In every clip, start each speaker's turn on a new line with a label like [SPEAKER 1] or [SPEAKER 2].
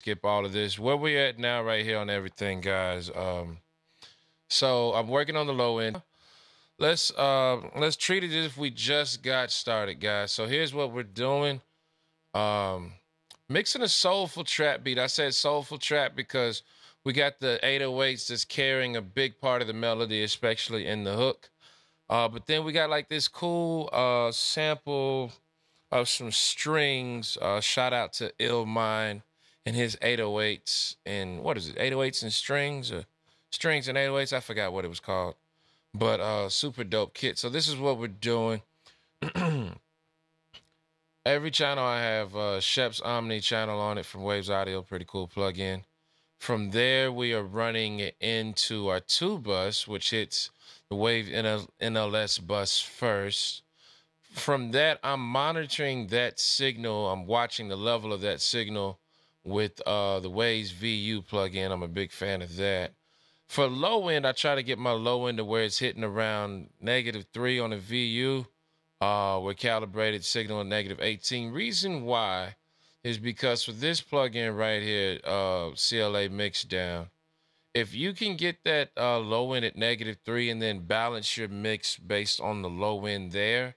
[SPEAKER 1] skip all of this. Where we at now, right here on everything, guys. So I'm working on the low end. Let's treat it as if we just got started, guys. So here's what we're doing. Um, Mixing a soulful trap beat. I said soulful trap because we got the 808s that's carrying a big part of the melody, especially in the hook. But then we got like this cool sample of some strings. Shout out to Ill Mind and his 808s and what is it? 808s and strings or strings and 808s? I forgot what it was called. But super dope kit. So this is what we're doing. Every channel I have Scheps Omni channel on it from Waves Audio, pretty cool plugin. From there, we are running it into our 2 bus, which hits the Wave NLS bus first. From that, I'm monitoring that signal. I'm watching the level of that signal with the Waves VU plugin. I'm a big fan of that. For low end, I try to get my low end to where it's hitting around -3 on the VU. We're calibrated signal at -18. Reason why is because for this plugin right here, CLA Mixdown, if you can get that low end at -3 and then balance your mix based on the low end there,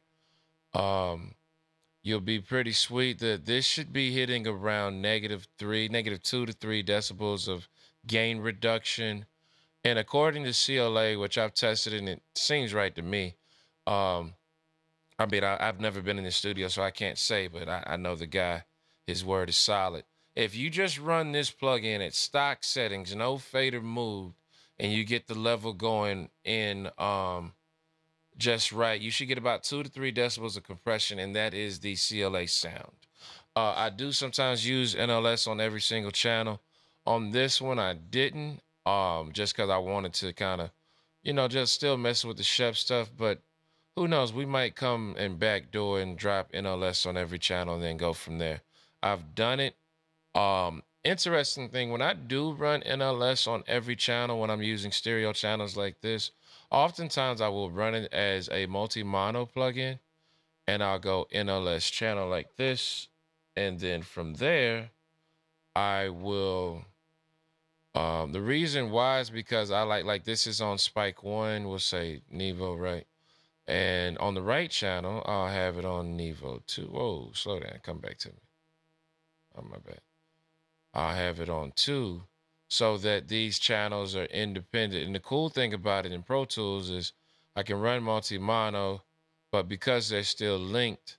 [SPEAKER 1] you'll be pretty sweet. That this should be hitting around -3, -2 to 3 decibels of gain reduction. And according to CLA, which I've tested and it seems right to me, I mean, I've never been in the studio, so I can't say, but I know the guy, his word is solid. If you just run this plugin at stock settings, no fader moved, and you get the level going in just right, you should get about 2 to 3 decibels of compression, and that is the CLA sound. I do sometimes use NLS on every single channel. On this one, I didn't, just because I wanted to kind of, just still messing with the Chef stuff, but who knows? We might come and backdoor and drop NLS on every channel and then go from there. I've done it. Interesting thing, when I do run NLS on every channel, when I'm using stereo channels like this, oftentimes I will run it as a multi-mono plugin, and I'll go NLS channel like this, and then from there, I will. The reason why is because I like this is on spike 1, we'll say Nevo, right? And on the right channel, I'll have it on Nevo 2. Whoa, slow down. Come back to me. Oh, my bad. I'll have it on 2 so that these channels are independent. And the cool thing about it in Pro Tools is I can run multi-mono, but because they're still linked,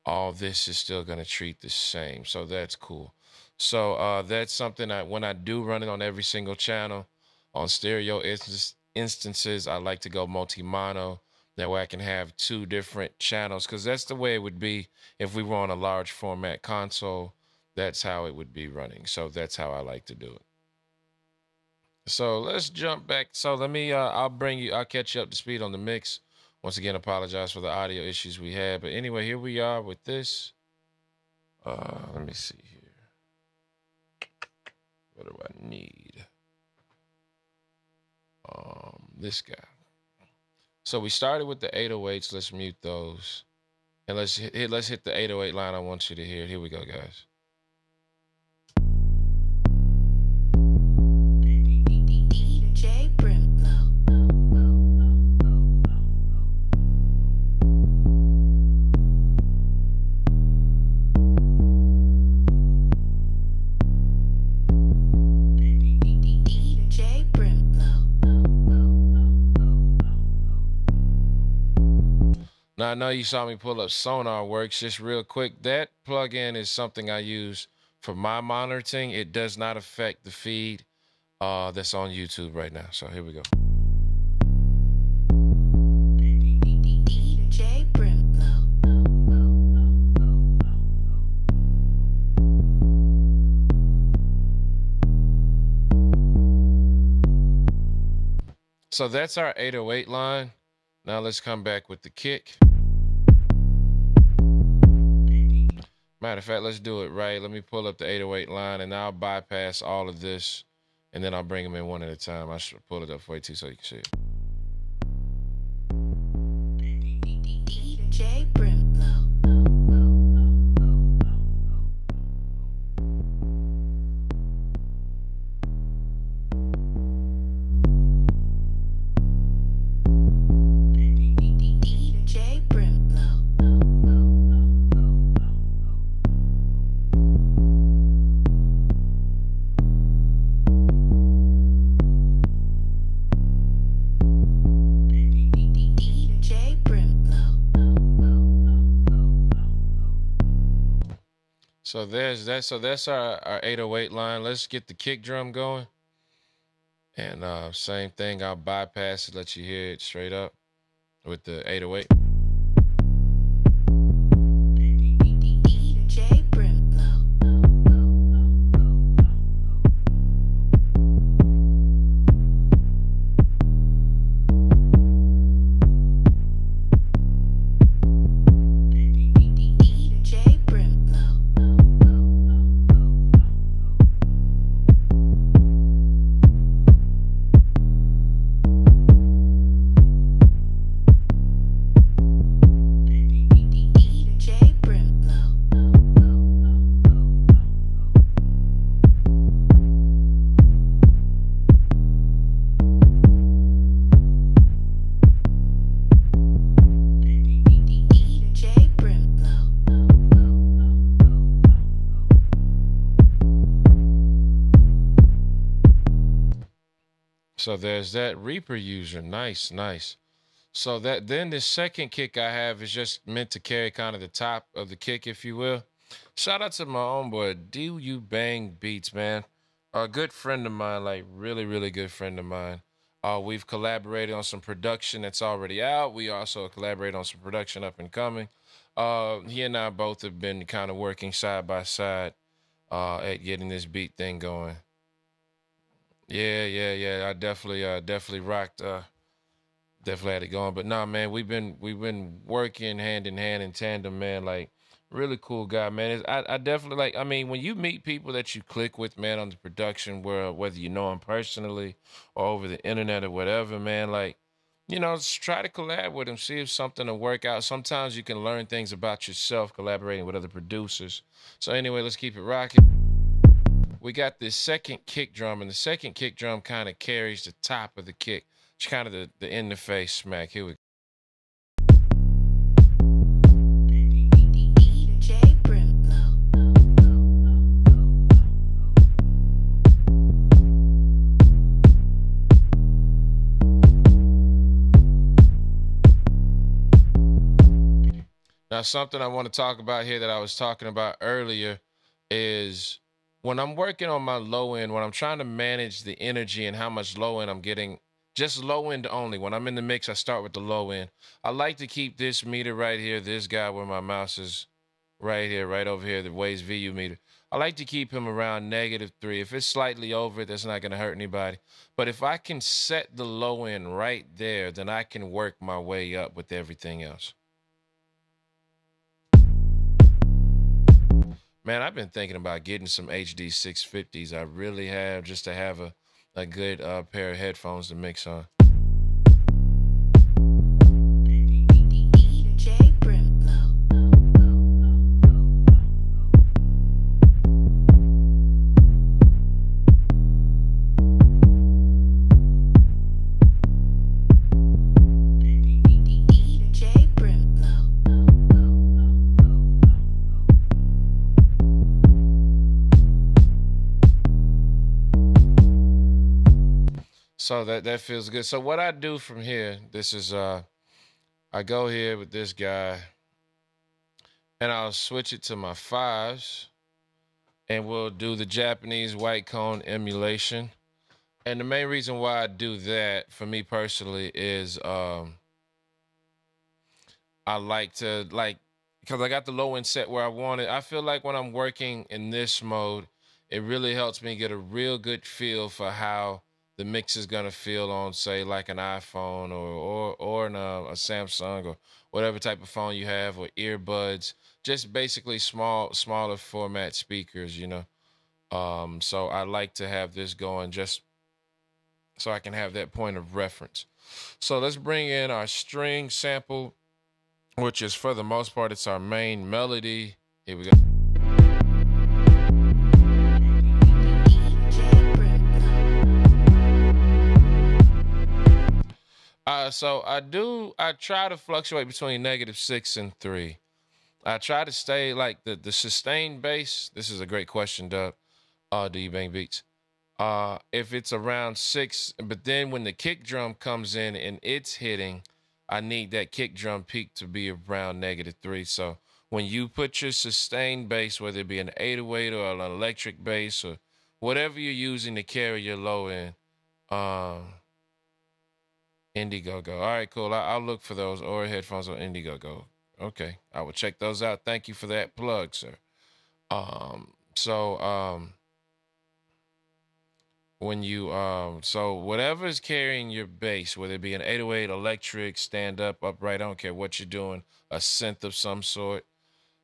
[SPEAKER 1] all this is still going to treat the same. So that's cool. So that's something when I do run it on every single channel, on stereo instances, I like to go multi-mono. That way I can have 2 different channels, because that's the way it would be if we were on a large format console. That's how it would be running. So that's how I like to do it. So let's jump back. So let me, I'll catch you up to speed on the mix. Once again, apologize for the audio issues we had. But anyway, here we are with this. Let me see here. What do I need? This guy. So we started with the 808s. Let's mute those. And let's hit the 808 line I want you to hear. Here we go, guys. DJ brimLo. Now, I know you saw me pull up Sonar Works. Just real quick, that plugin is something I use for my monitoring. It does not affect the feed that's on YouTube right now. So here we go. DJ brimLo. So that's our 808 line. Now let's come back with the kick. Matter of fact, let's do it right. Let me pull up the 808 line, and I'll bypass all of this, and then I'll bring them in one at a time. I should pull it up for you too so you can see it. DJ brimLo. So there's that. So that's our 808 line. Let's get the kick drum going. And same thing, I'll bypass it, let you hear it straight up with the 808.
[SPEAKER 2] DJ brimLo. DJ brimLo. DJ brimLo. DJ brimLo.
[SPEAKER 1] So there's that Reaper user. Nice, nice. So that then the second kick I have is just meant to carry kind of the top of the kick, if you will. Shout out to my own boy, Do You Bang Beats, man. A good friend of mine, like really, really good friend of mine. We've collaborated on some production that's already out. We also collaborate on some production up and coming. He and I both have been kind of working side by side at getting this beat thing going. Yeah, yeah, yeah. I definitely rocked. Definitely had it going. But nah, man, we've been working hand in hand in tandem, man. Like really cool guy, man. I definitely like. I mean, when you meet people that you click with, man, on the production world, whether you know them personally or over the internet or whatever, man, like. Just try to collab with them, see if something will work out. Sometimes you can learn things about yourself collaborating with other producers. So anyway, let's keep it rocking. We got this second kick drum, and the second kick drum kind of carries the top of the kick. It's kind of the in the face smack. Here we go.
[SPEAKER 2] DJ brimLo.
[SPEAKER 1] Now, something I want to talk about here that I was talking about earlier is when I'm working on my low end, when I'm trying to manage the energy and how much low end I'm getting, just low end only. When I'm in the mix, I start with the low end. I like to keep this meter right here, this guy where my mouse is right here, right over here, the Waves VU meter. I like to keep him around -3. If it's slightly over it, that's not going to hurt anybody. But if I can set the low end right there, then I can work my way up with everything else. Man, I've been thinking about getting some HD 650s. I really have, just to have a good pair of headphones to mix on.
[SPEAKER 2] DJ brimLo. DJ brimLo.
[SPEAKER 1] So that feels good. So what I do from here, this is I go here with this guy and I'll switch it to my fives and we'll do the Japanese white cone emulation. And the main reason why I do that for me personally is I like to because I got the low end set where I want it. I feel like when I'm working in this mode, it really helps me get a real good feel for how the mix is gonna feel on, say, like an iPhone or a Samsung or whatever type of phone you have, or earbuds. Just basically smaller format speakers. So I like to have this going just so I can have that point of reference. So let's bring in our string sample, which is for the most part, it's our main melody. Here we go.
[SPEAKER 2] DJ brimLo.
[SPEAKER 1] So I try to fluctuate between -6 and 3. I try to stay like the sustained bass. This is a great question, Dub. Do you bang beats? If it's around 6, but then when the kick drum comes in and it's hitting, I need that kick drum peak to be around -3. So when you put your sustained bass, whether it be an 808 or an electric bass or whatever you're using to carry your low end, Indiegogo. All right, cool. I'll look for those Aura headphones on Indiegogo. Okay, I will check those out. Thank you for that plug, sir. So when you so whatever is carrying your bass, whether it be an 808, electric, stand up, upright, I don't care what you're doing, a synth of some sort,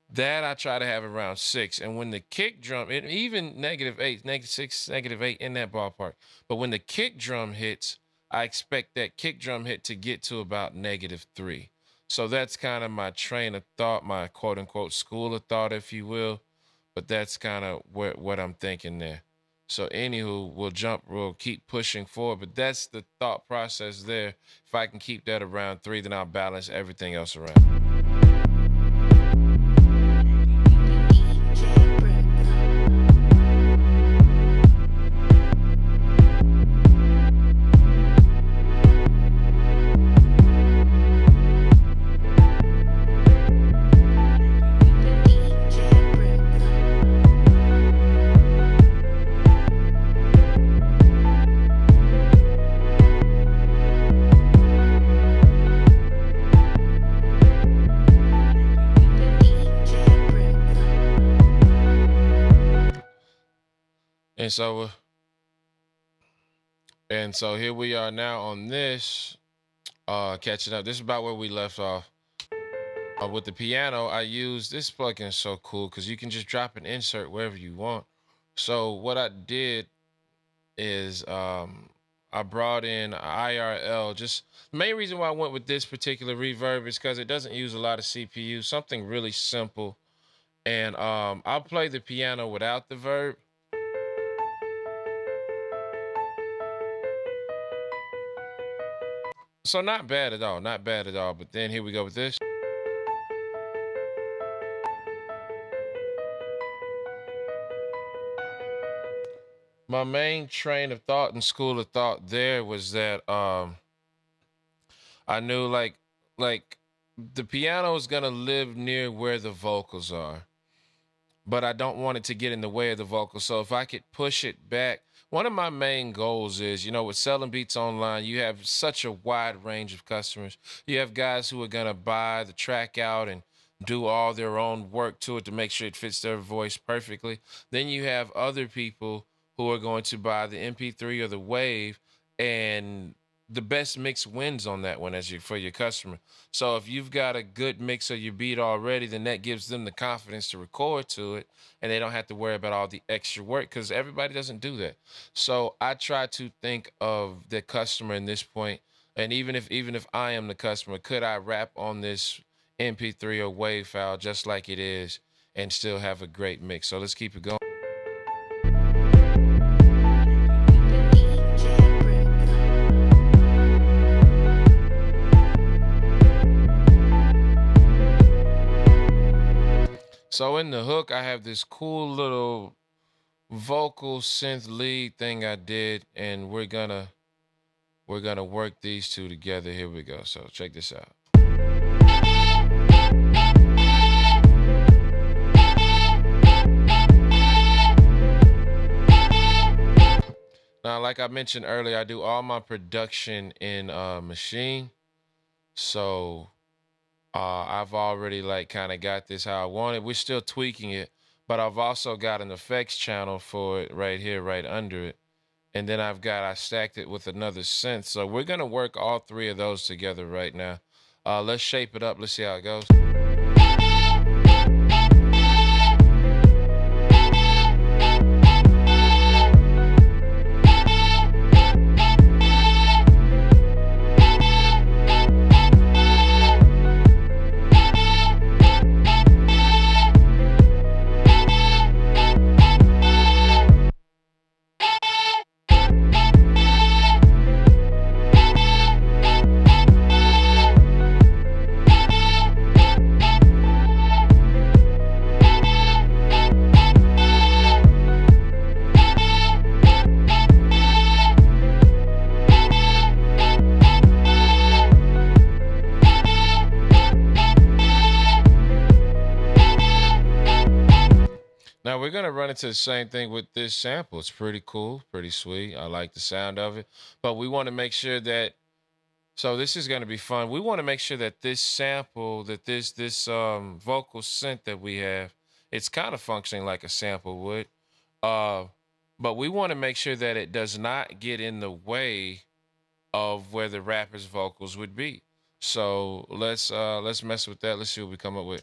[SPEAKER 1] that I try to have around 6. And when the kick drum, even -8, -6, -8 in that ballpark. But when the kick drum hits, I expect that kick drum hit to get to about -3. So that's kind of my train of thought, my quote unquote school of thought, if you will. But that's kind of what I'm thinking there. So anywho, we'll keep pushing forward. But that's the thought process there. If I can keep that around 3, then I'll balance everything else around.
[SPEAKER 2] DJ brimLo. DJ brimLo. DJ brimLo.
[SPEAKER 1] And so here we are now on this, catching up. This is about where we left off. With the piano, I use this plugin. Is so cool because you can just drop an insert wherever you want. So what I did is I brought in IRL. Just the main reason why I went with this particular reverb is because it doesn't use a lot of CPU. Something really simple. And I'll play the piano without the verb. So not bad at all, not bad at all. But then here we go with this. My main train of thought and school of thought there was that I knew like the piano is gonna live near where the vocals are, but I don't want it to get in the way of the vocals. So if I could push it back, one of my main goals is, with selling beats online, you have such a wide range of customers. You have guys who are gonna buy the track out and do all their own work to it to make sure it fits their voice perfectly. Then you have other people who are going to buy the MP3 or the Wave, and the best mix wins on that one for your customer. So if you've got a good mix of your beat already, then that gives them the confidence to record to it, and they don't have to worry about all the extra work because everybody doesn't do that. So I try to think of the customer in this point, and even if I am the customer, could I rap on this MP3 or Wave file just like it is and still have a great mix? So let's keep it going. So in the hook, I have this cool little vocal synth lead thing I did, and we're gonna work these two together. Here we go. So check this out. Now, like I mentioned earlier, I do all my production in Maschine. So I've already kind of got this how I want it. We're still tweaking it, but I've also got an effects channel for it right here, right under it. And then I stacked it with another synth. So we're going to work all 3 of those together right now. Let's shape it up. Let's see how it goes. kind of run into the same thing with this sample. It's pretty cool, pretty sweet. I like the sound of it, but we want to make sure that. So this is going to be fun. We want to make sure that this sample, that this vocal synth that we have, it's kind of functioning like a sample would. Uh, but we want to make sure that it does not get in the way of where the rapper's vocals would be. So let's mess with that. Let's see what we come up with.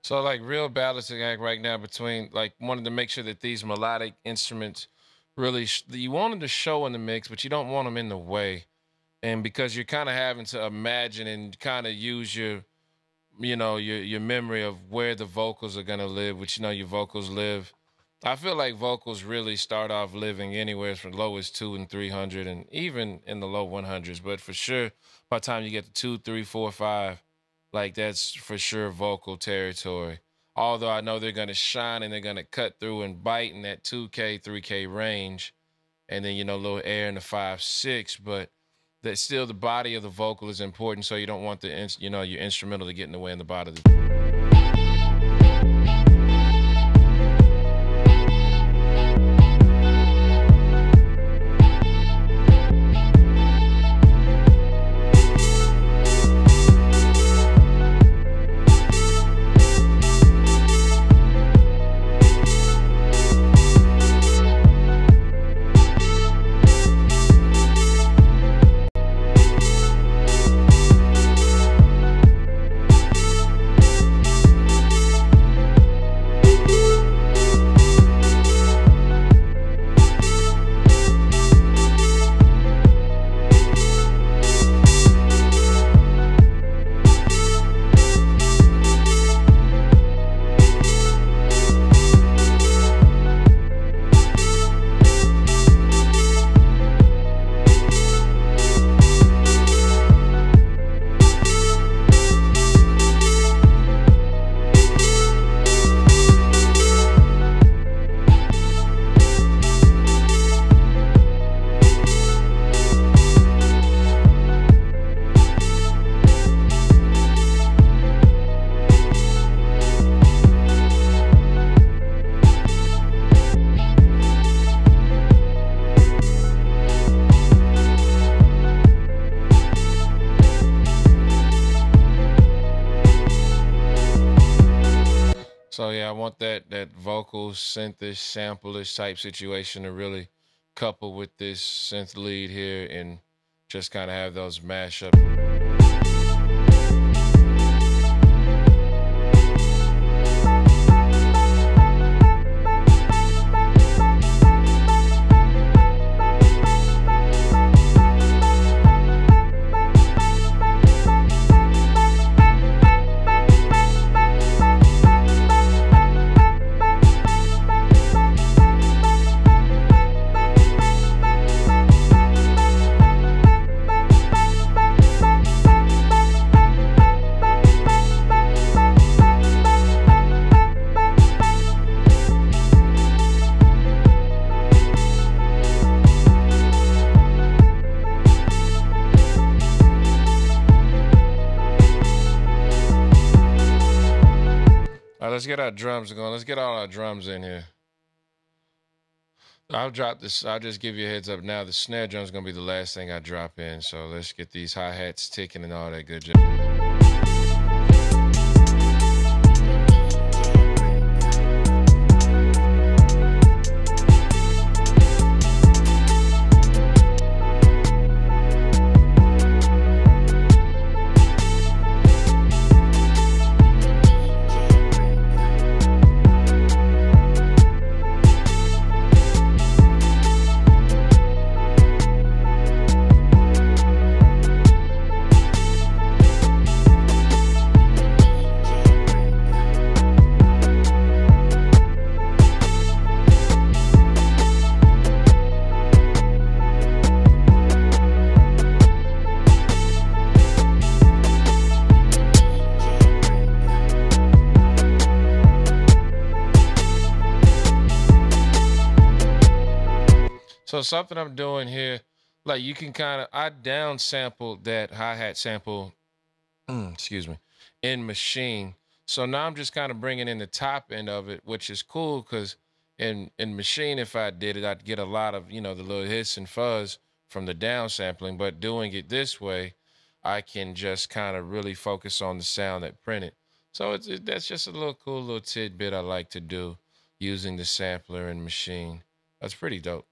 [SPEAKER 1] So like real balancing act right now between like wanting to make sure that these melodic instruments really you want them to show in the mix, but you don't want them in the way. And because you're kind of having to imagine and kind of use your your memory of where the vocals are gonna live, which your vocals live. I feel like vocals really start off living anywhere from low as 200 and 300, and even in the low 100s. But for sure, by the time you get to 2, 3, 4, 5, like that's for sure vocal territory. Although I know they're gonna shine and they're gonna cut through and bite in that 2K, 3K range, and then a little air in the 5, 6, but that still the body of the vocal is important. So you don't want the your instrumental to get in the way in the body of the So yeah, I want that vocal synthish sample-ish type situation to really couple with this synth lead here and just kind of have those mashup. All right, let's get our drums going. Let's get all our drums in here. I'll drop this. I'll just give you a heads up now. The snare drum is going to be the last thing I drop in. So let's get these hi-hats ticking and all that good jazz. So something I'm doing here, like you can kind of, I down sampled that hi-hat sample, excuse me, in Maschine. So now I'm just kind of bringing in the top end of it, which is cool because in Maschine, if I did it, I'd get a lot of, the little hiss and fuzz from the down sampling. But doing it this way, I can just kind of really focus on the sound that printed. So that's just a little cool little tidbit I like to do using the sampler in Maschine. That's pretty dope.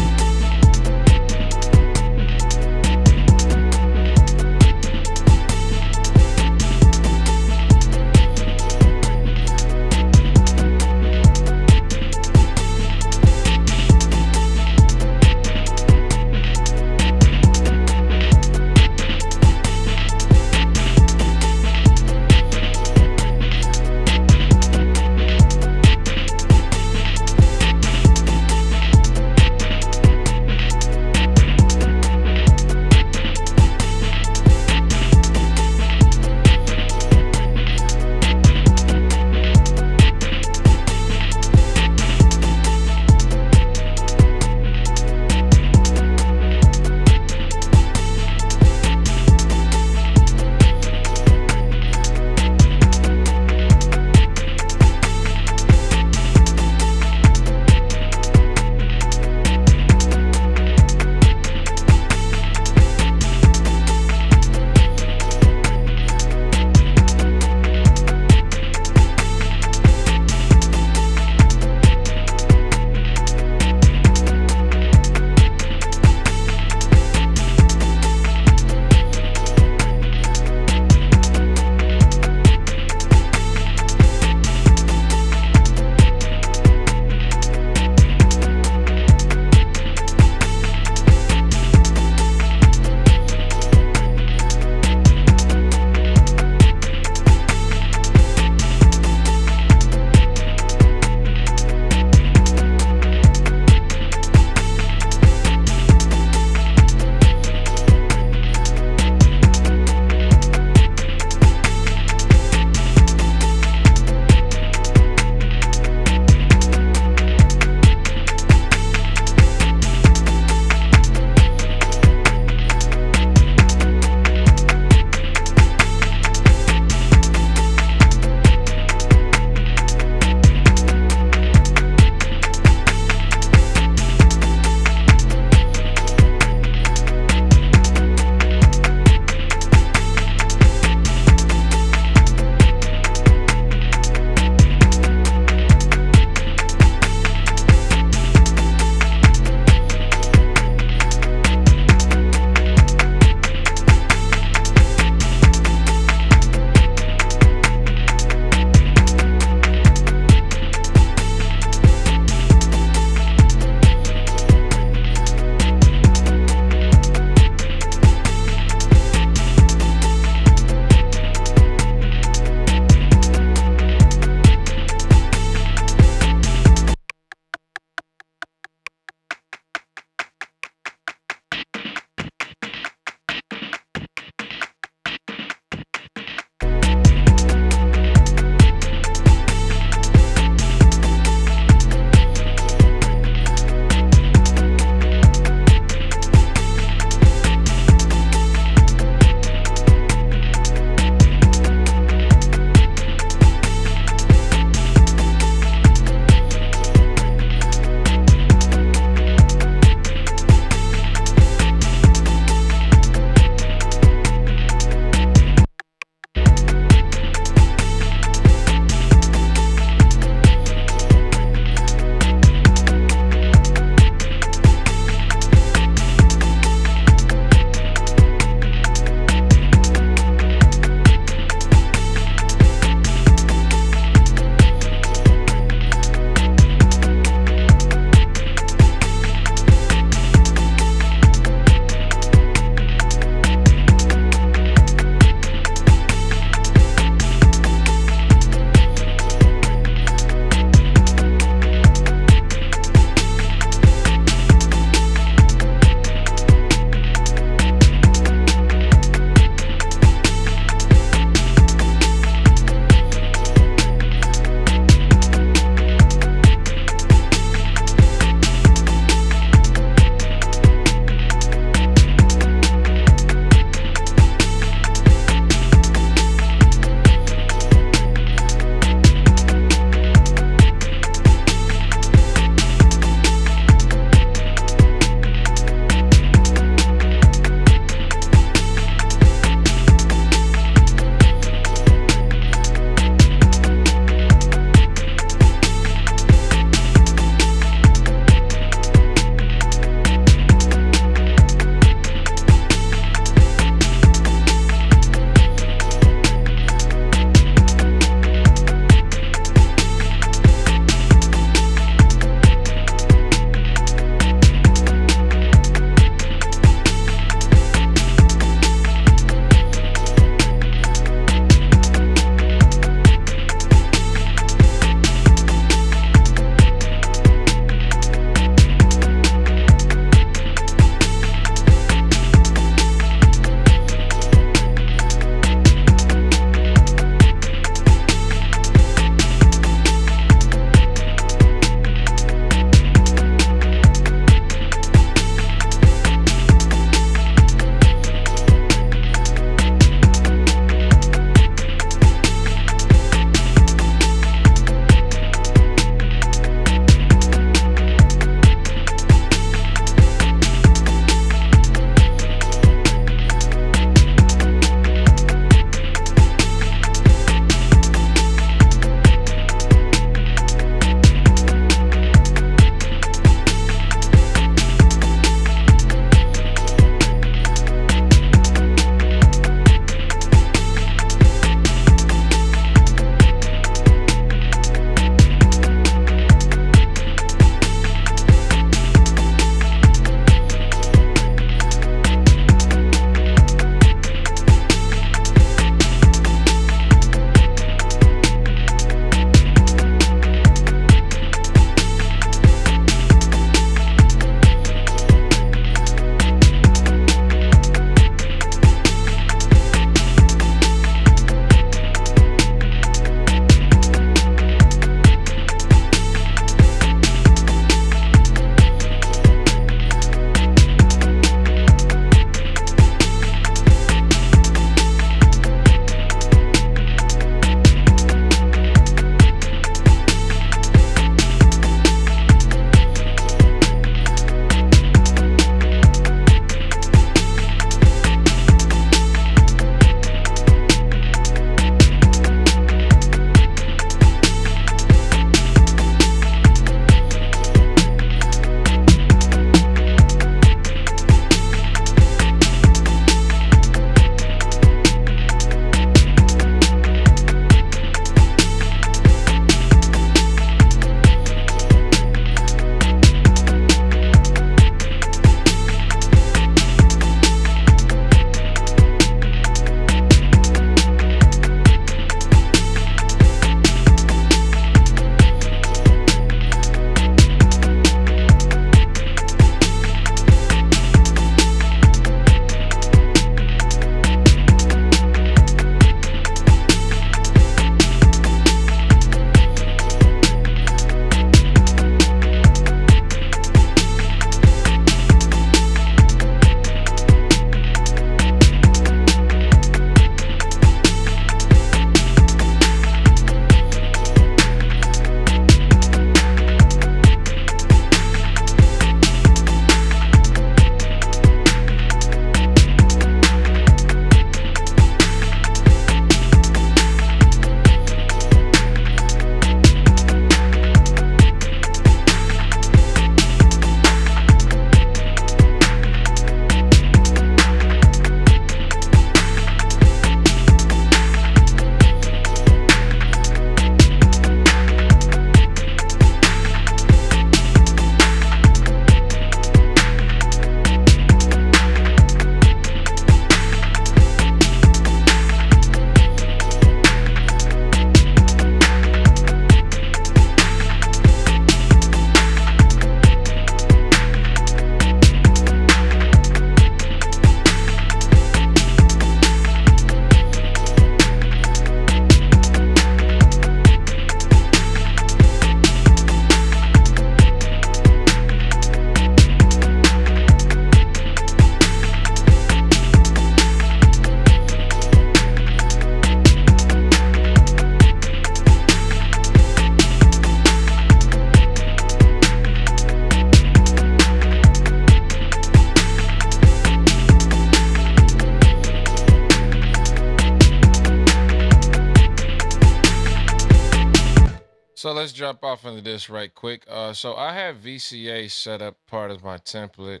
[SPEAKER 1] let's drop off into this right quick. So I have VCA set up part of my template.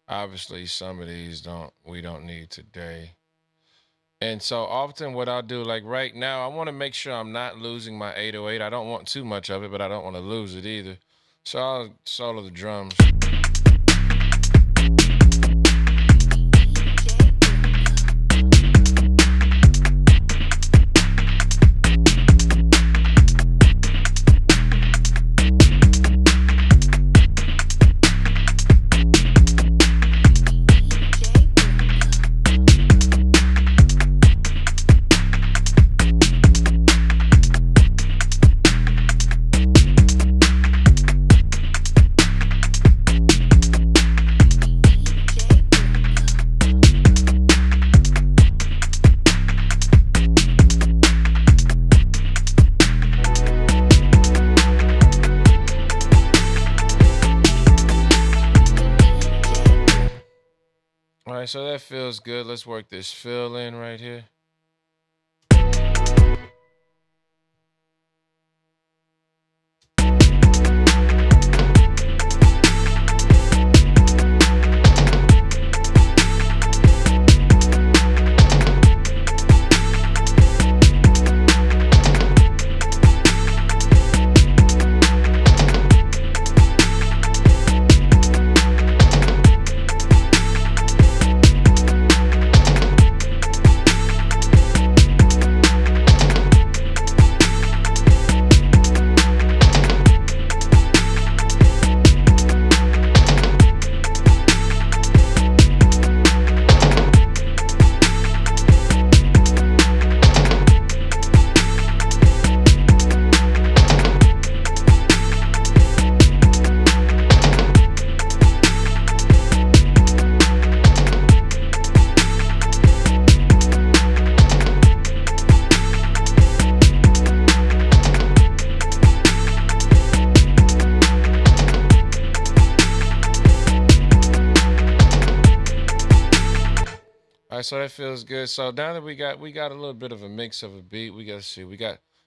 [SPEAKER 1] Obviously, some of these we don't need today. And so often what I'll do, like right now, I want to make sure I'm not losing my 808. I don't want too much of it, but I don't want to lose it either. So I'll solo the drums. All right, so that feels good. Let's work this fill in right here. All right, so that feels good. So now that we got a little bit of a mix of a beat, we got to see.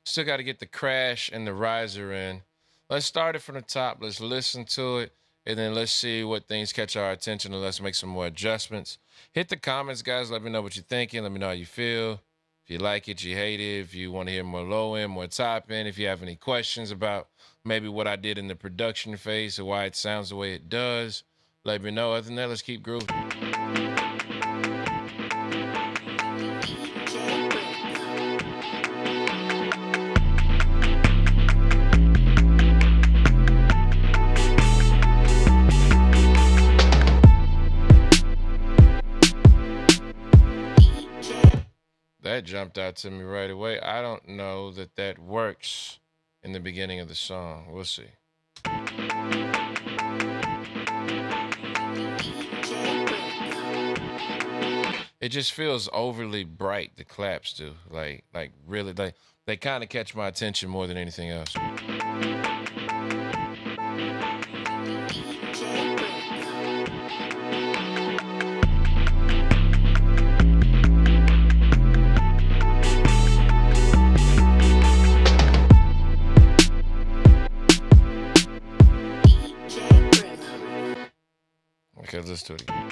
[SPEAKER 1] Still got to get the crash and the riser in. Let's start it from the top. Let's listen to it, and then let's see what things catch our attention, and let's make some more adjustments. Hit the comments, guys. Let me know what you're thinking. Let me know how you feel. If you like it, you hate it. If you want to hear more low end, more top end. If you have any questions about maybe what I did in the production phase or why it sounds the way it does, let me know. Other than that, let's keep grooving. That jumped out to me right away. I don't know that works in the beginning of the song. We'll see. It just feels overly bright, the claps do. Like really, they kind of catch my attention more than anything else. Okay, let's do it again.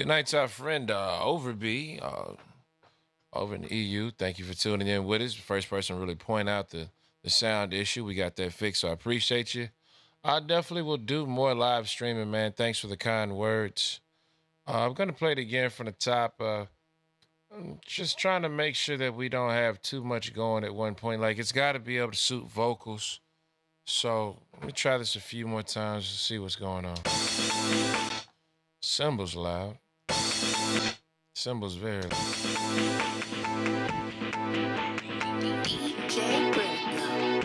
[SPEAKER 1] night to our friend Overby over in the EU. Thank you for tuning in with us. The first person to really point out the sound issue. We got that fixed, so I appreciate you. I definitely will do more live streaming, man. Thanks for the kind words. I'm going to play it again from the top. I'm just trying to make sure that we don't have too much going at one point. Like, it's got to be able to suit vocals. So let me try this a few more times to see what's going on. Cymbals loud. Cymbals very loud.
[SPEAKER 2] DJ brimLo.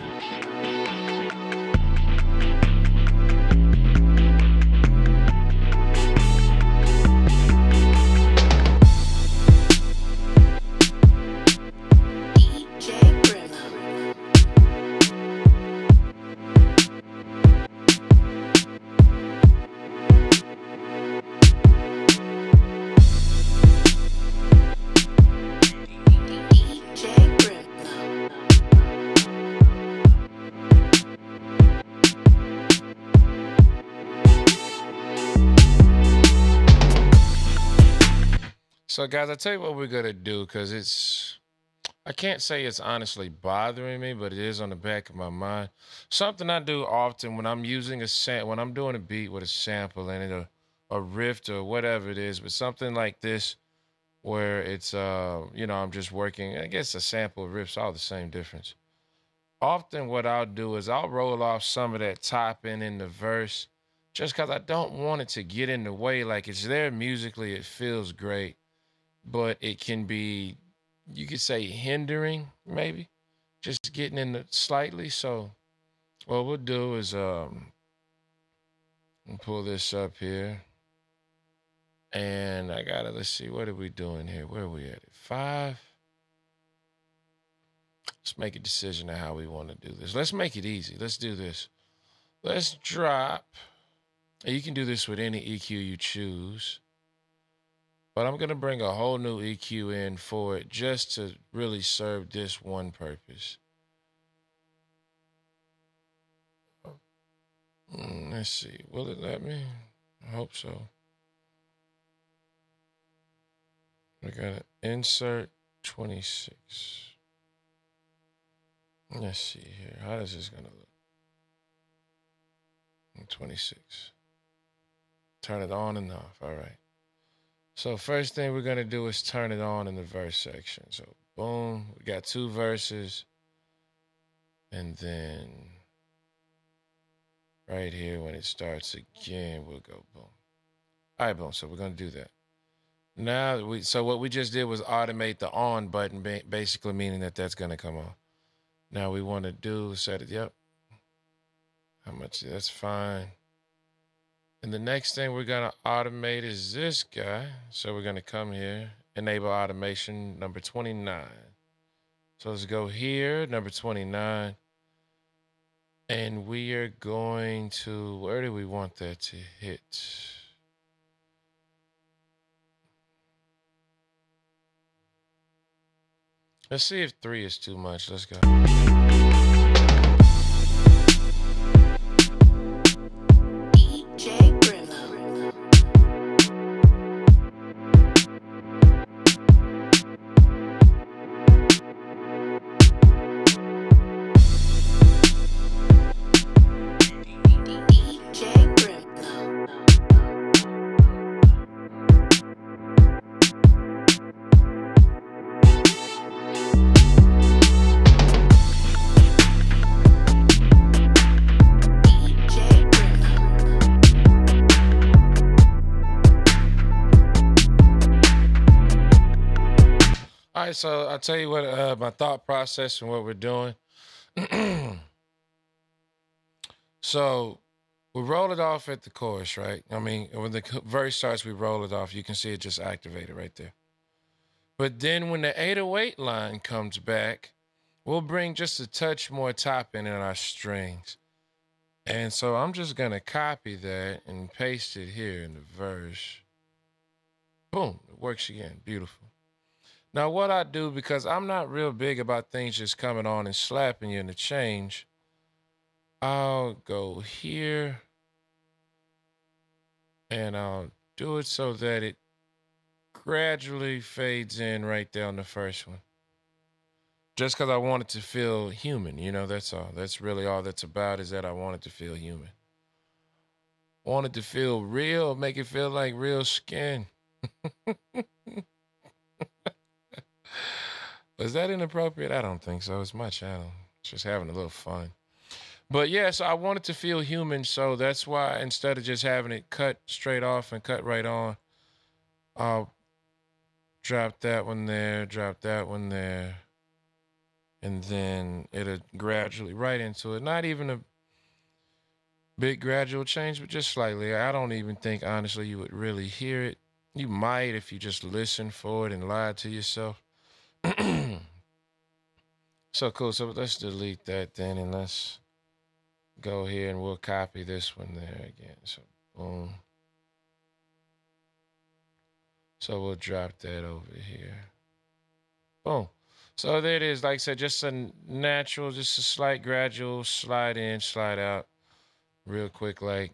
[SPEAKER 2] DJ brimLo. DJ brimLo.
[SPEAKER 1] So, guys, I'll tell you what we're going to do because I can't say it's honestly bothering me, but it is on the back of my mind. Something I do often when I'm using when I'm doing a beat with a sample in it, or a riff or whatever it is, but something like this where it's, I'm just working, I guess a sample, riff's all the same difference. Often what I'll do is I'll roll off some of that top end in the verse just because I don't want it to get in the way. Like, it's there musically, it feels great, but it can be, you could say, hindering, maybe, just getting in the slightly. So what we'll do is we'll pull this up here. And let's see, what are we doing here? Where are we at? 5. Let's make a decision on how we want to do this. Let's make it easy. Let's do this. Let's drop. You can do this with any EQ you choose. But I'm going to bring a whole new EQ in for it just to really serve this one purpose. Let's see. Will it let me? I hope so. We got to insert 26. Let's see here. How is this going to look? 26. Turn it on and off. All right. So first thing we're going to do is turn it on in the verse section. So boom, we got 2 verses. And then right here when it starts again, we'll go boom. All right, boom. So we're going to do that. Now, so what we just did was automate the on button, basically meaning that that's going to come on. Now we want to do, set it, yep. How much, that's fine. And the next thing we're going to automate is this guy. So we're going to come here, enable automation, number 29. So let's go here, number 29. And we are going to, where do we want that to hit? Let's see if 3 is too much. Let's go.
[SPEAKER 2] DJ brimLo. DJ brimLo. DJ brimLo.
[SPEAKER 1] All right, so I'll tell you what my thought process and what we're doing. So we roll it off at the chorus, right? I mean, when the verse starts, we roll it off. You can see it just activated right there. But then when the 808 line comes back, we'll bring just a touch more top in our strings. And so I'm just going to copy that and paste it here in the verse. Boom, it works again. Beautiful. Now, what I do, because I'm not real big about things just coming on and slapping you in the change, I'll go here and I'll do it so that it gradually fades in right there on the first one. Just because I want it to feel human, you know, that's all. That's really all that's about, is that I want it to feel human. Want it to feel real, make it feel like real skin. Is that inappropriate? I don't think so. It's my channel. Just having a little fun. But yeah, so I want it to feel human. So that's why instead of just having it cut straight off and cut right on, I'll drop that one there, drop that one there. And then it'll gradually right into it. Not even a big gradual change, but just slightly. I don't even think, honestly, you would really hear it. You might if you just listen for it and lie to yourself. So cool. So let's delete that then, and let's go here and we'll copy this one there again. So boom. So we'll drop that over here. Boom. So there it is. Like I said, just a natural, just a slight gradual slide in, slide out real quick, like.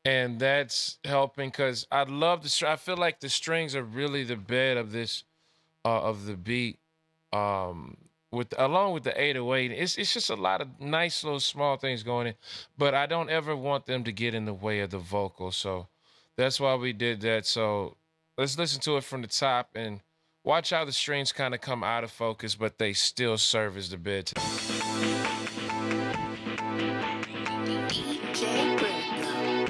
[SPEAKER 1] And that's helping because I love the, I feel like the strings are really the bed of this, of the beat. With along with the 808, it's just a lot of nice little small things going in, but I don't ever want them to get in the way of the vocal. So that's why we did that. So let's listen to it from the top and watch how the strings kind of come out of focus, but they still serve as the bed.
[SPEAKER 2] DJ brimLo.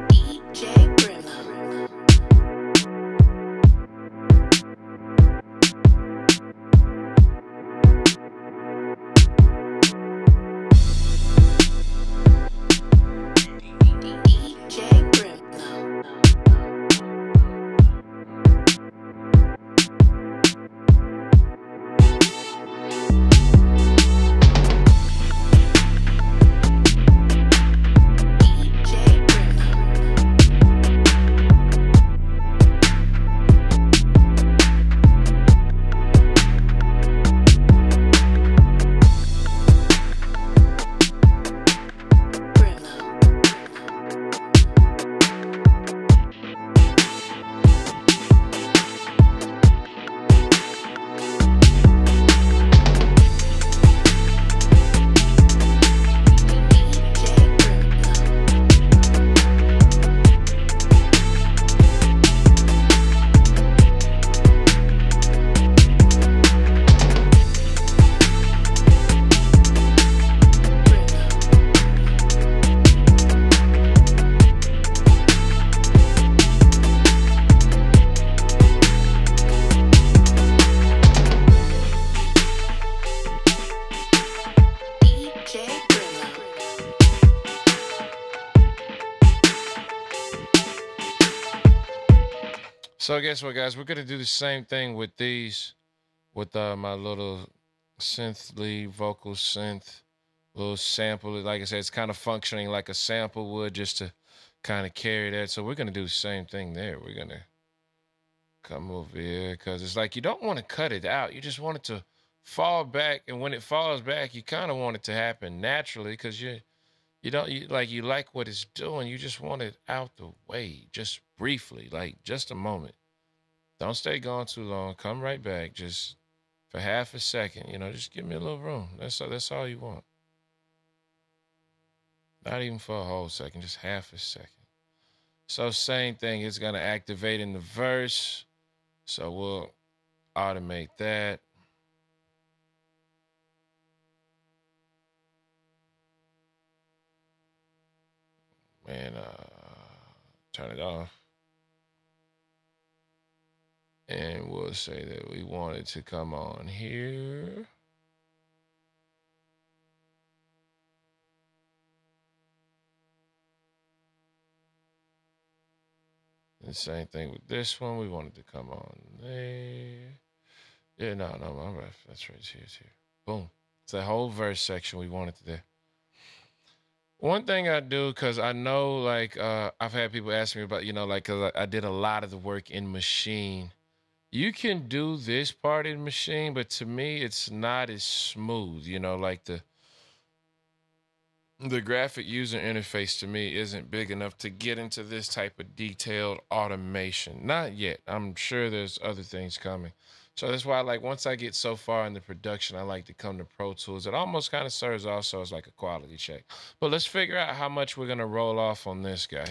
[SPEAKER 2] DJ brimLo. DJ brimLo. DJ brimLo. DJ brimLo.
[SPEAKER 1] So guess what, guys? We're gonna do the same thing with these, with my little synth lead, vocal synth, little sample. Like I said, it's kind of functioning like a sample would, just to kind of carry that. So we're gonna do the same thing there. We're gonna come over here because it's like you don't want to cut it out. You just want it to fall back, and when it falls back, you kind of want it to happen naturally because you like what it's doing. You just want it out the way, just briefly, like just a moment. Don't stay gone too long. Come right back, just for half a second. You know, just give me a little room. That's all you want. Not even for a whole second, just half a second. So same thing. It's gonna activate in the verse. So we'll automate that. And turn it off. And we'll say that we want it to come on here. The same thing with this one. We want it to come on there. Yeah, no, my ref. That's right. It's here. Boom. It's that whole verse section we wanted to do. One thing I do, because I know, like, I've had people ask me about, you know, like, because I did a lot of the work in Maschine. You can do this part in Maschine, but to me, it's not as smooth. You know, like the graphic user interface to me isn't big enough to get into this type of detailed automation. Not yet. I'm sure there's other things coming. So that's why, like, once I get so far in the production, I like to come to Pro Tools. It almost kind of serves also as like a quality check. But let's figure out how much we're going to roll off on this guy.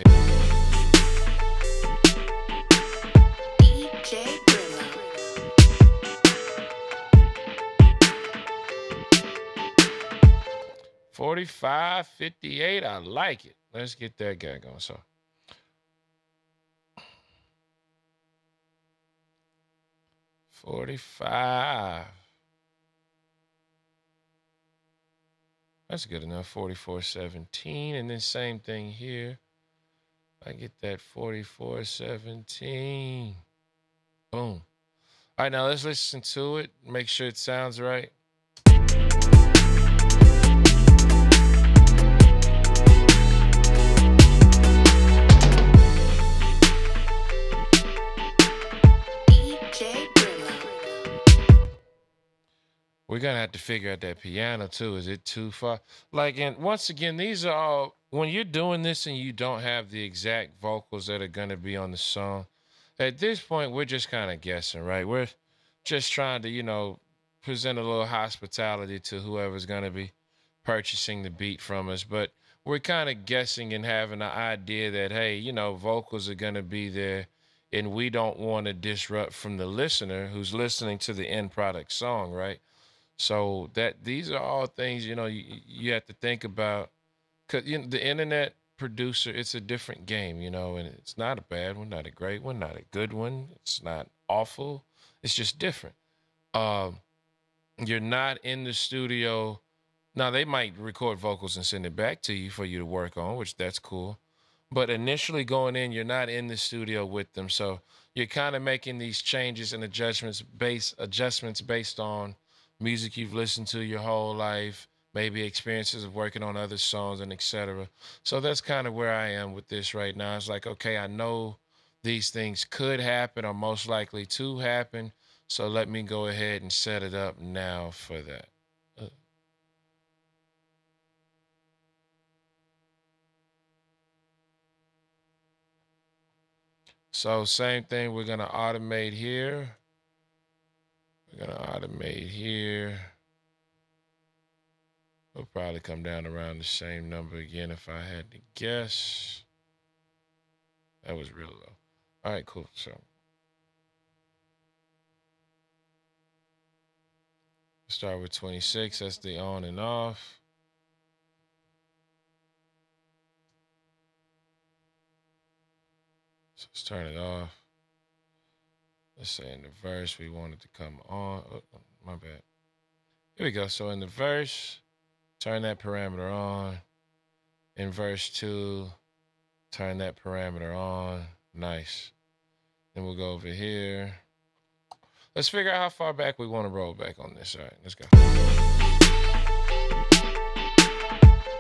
[SPEAKER 2] DJ brimLo.
[SPEAKER 1] 45.58. I like it. Let's get that guy going. So 45. That's good enough. 44.17. And then same thing here. I get that 44.17. Boom. All right, now let's listen to it. Make sure it sounds right.
[SPEAKER 2] DJ brimLo.
[SPEAKER 1] We're gonna have to figure out that piano too. Is it too far? Like, and once again, these are all when you're doing this and you don't have the exact vocals that are gonna be on the song. At this point, we're just kind of guessing, right? We're just trying to, you know, present a little hospitality to whoever's gonna be purchasing the beat from us. But we're kind of guessing and having an idea that, hey, you know, vocals are gonna be there, and we don't want to disrupt from the listener who's listening to the end product song, right? So that these are all things, you know, you have to think about, because you know, the internet producer, it's a different game, you know, and it's not a bad one, not a great one, not a good one. It's not awful. It's just different. Um, you're not in the studio. Now they might record vocals and send it back to you for you to work on, which that's cool. But initially going in, you're not in the studio with them. So you're kind of making these changes and adjustments based on music you've listened to your whole life, maybe experiences of working on other songs and etc. So that's kind of where I am with this right now. It's like, okay, I know these things could happen or most likely to happen. So let me go ahead and set it up now for that. So same thing, we're gonna automate here. We're gonna automate here. We'll probably come down around the same number again if I had to guess. That was real low. All right, cool. So start with 26. That's the on and off. So let's turn it off. Let's say in the verse we want it to come on. Oh, my bad. Here we go. So in the verse, turn that parameter on. In verse 2, turn that parameter on. Nice. Then we'll go over here. Let's figure out how far back we want to roll back on this. All right, let's go.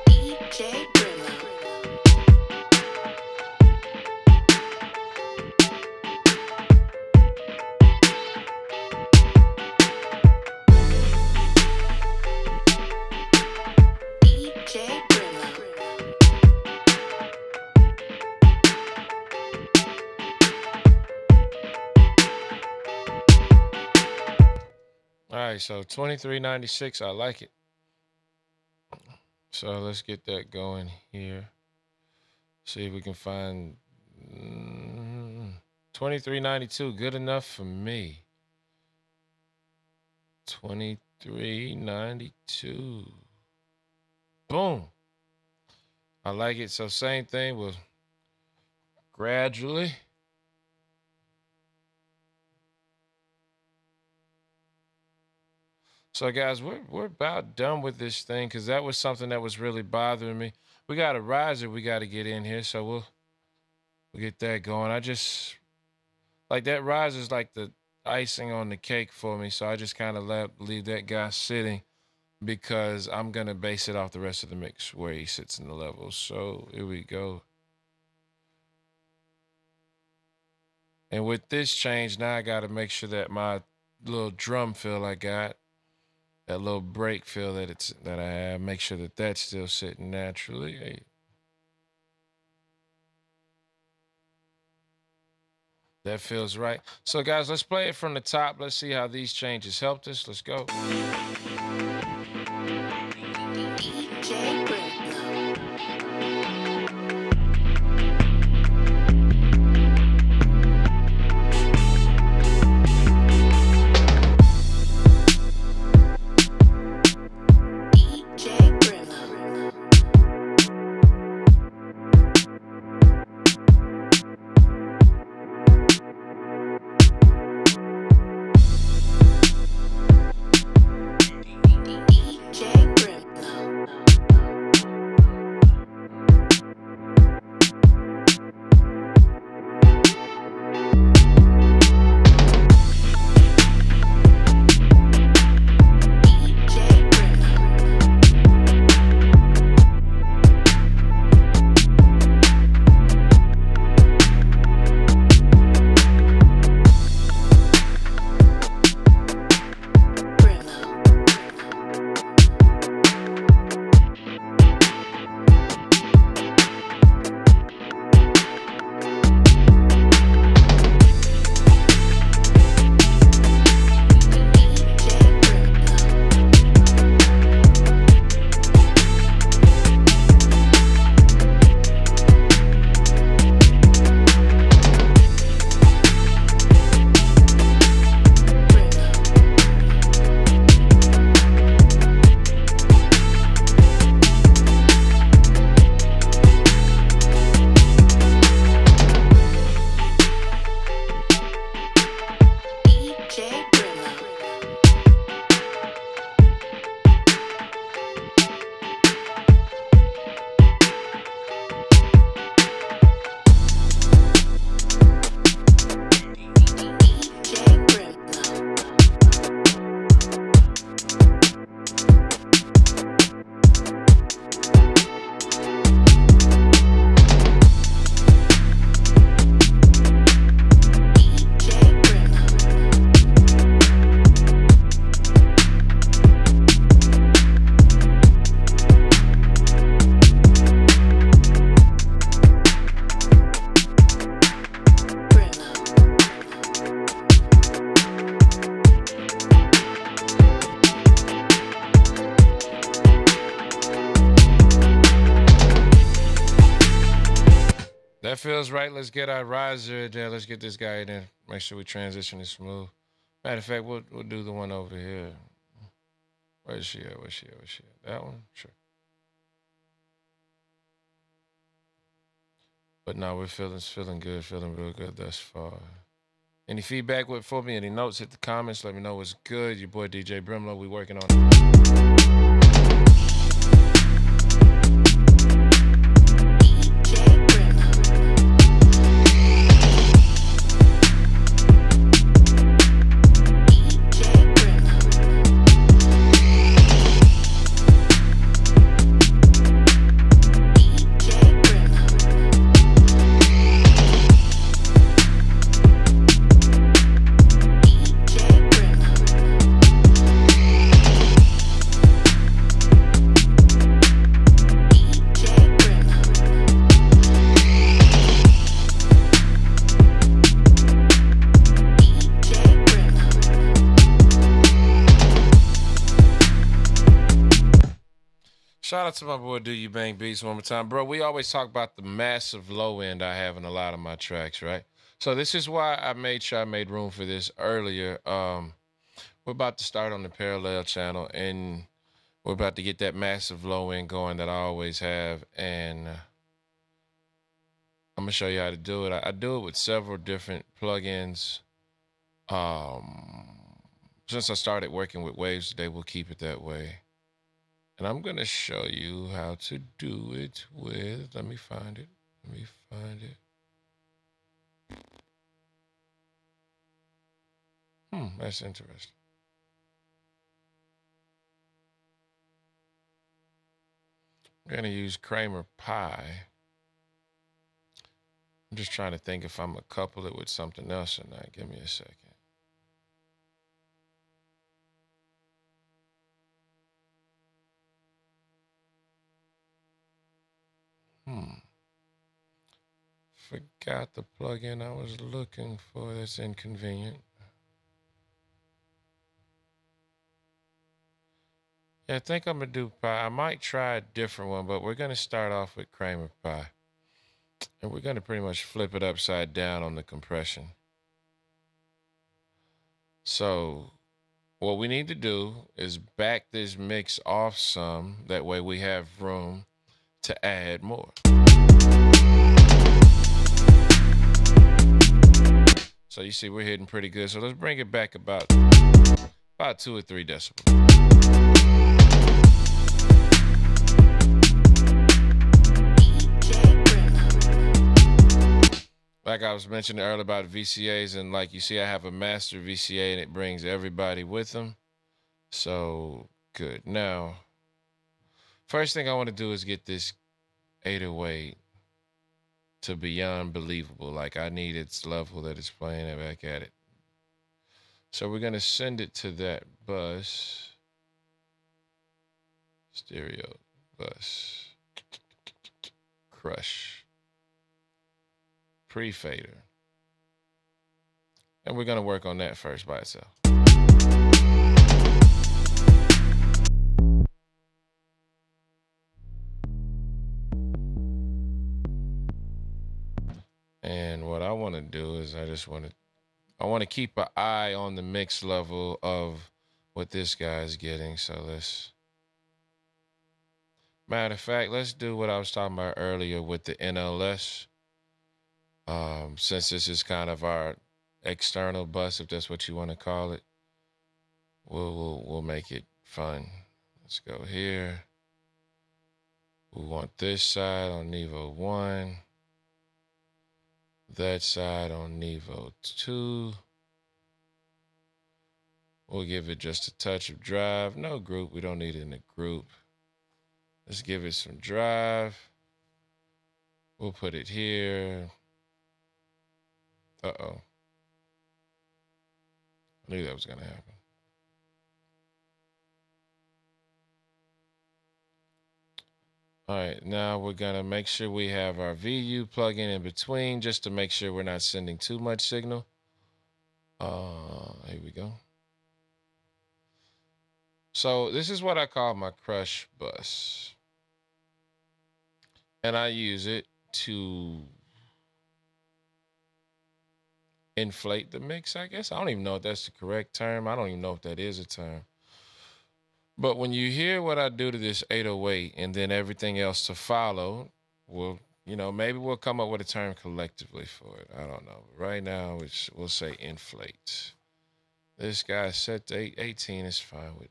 [SPEAKER 2] DJ brimLo. DJ brimLo.
[SPEAKER 1] All right, so 2396, I like it. So let's get that going here. See if we can find 2392, good enough for me. 2392. Boom. I like it. So same thing, we'll gradually. So guys, we're about done with this thing because that was something that was really bothering me. We got a riser we got to get in here, so we'll get that going. I just like that riser is like the icing on the cake for me, so I just kind of leave that guy sitting because I'm gonna base it off the rest of the mix where he sits in the levels. So here we go. And with this change, now I got to make sure that my little drum fill I got, that little break fill that I have, make sure that that's still sitting naturally. Hey. That feels right. So guys, let's play it from the top. Let's see how these changes helped us. Let's go.
[SPEAKER 2] DJ brimLo. DJ brimLo. DJ brimLo. DJ brimLo. brimLo. DJ brimLo. brimLo. DJ brimLo. DJ brimLo. DJ brimLo. brimLo.
[SPEAKER 1] That feels right. Let's get our riser there. Let's get this guy in there. Make sure we transition it smooth. Matter of fact, we'll do the one over here. Where's she at? Where's she at? Where's she at? That one? Sure. But no, we're feeling good, feeling real good thus far. Any feedback for me? Any notes? Hit the comments. Let me know what's good. Your boy DJ brimLo. We working on it.
[SPEAKER 2] DJ brimLo. DJ brimLo. DJ brimLo. DJ brimLo. DJ brimLo. DJ brimLo.
[SPEAKER 1] Shout out to my boy Do You Bang Beats one more time. Bro, we always talk about the massive low end I have in a lot of my tracks, right? So this is why I made sure I made room for this earlier. We're about to start on the parallel channel, and we're about to get that massive low end going that I always have. And I'm going to show you how to do it. I do it with several different plugins. Since I started working with waves today, we'll keep it that way. And I'm going to show you how to do it with, let me find it. That's interesting. I'm going to use Kramer Pi. I'm just trying to think if I'm gonna couple it with something else or not. Give me a second. Forgot the plugin I was looking for. That's inconvenient. Yeah, I think I'm gonna do pie. I might try a different one, but we're gonna start off with cream pie. And we're gonna pretty much flip it upside down on the compression. So what we need to do is back this mix off some. That way we have room to add more. So you see we're hitting pretty good. So let's bring it back about 2 or 3 decibels. Like I was mentioning earlier about VCAs, and like you see, I have a master VCA and it brings everybody with them. So good. Now, first thing I want to do is get this 808 to beyond believable. Like I need its level that it's playing it back at it. So we're going to send it to that bus. Stereo bus. Crush. Pre-fader. And we're going to work on that first by itself. And what I want to do is I want to keep an eye on the mix level of what this guy's getting. So matter of fact, let's do what I was talking about earlier with the NLS. Since this is kind of our external bus, if that's what you want to call it, we'll make it fun. Let's go here. We want this side on Niveau 1. That side on Niveau 2. We'll give it just a touch of drive. No group. We don't need it in a group. Let's give it some drive. We'll put it here. Uh-oh. I knew that was going to happen. All right, now we're going to make sure we have our VU plugin in between just to make sure we're not sending too much signal. Here we go. So this is what I call my crush bus. And I use it to inflate the mix, I guess. I don't even know if that's the correct term. I don't even know if that is a term. But when you hear what I do to this 808 and then everything else to follow, maybe we'll come up with a term collectively for it. I don't know. Right now, we'll say inflate. This guy's set to 18 is fine with me.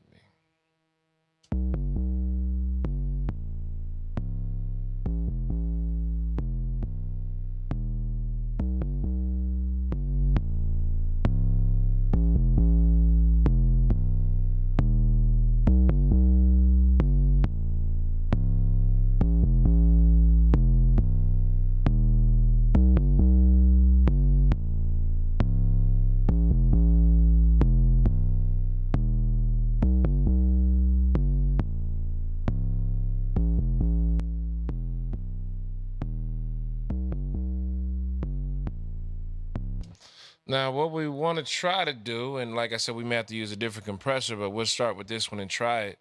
[SPEAKER 1] Now, what we want to try to do, and like I said, we may have to use a different compressor, but we'll start with this one and try it,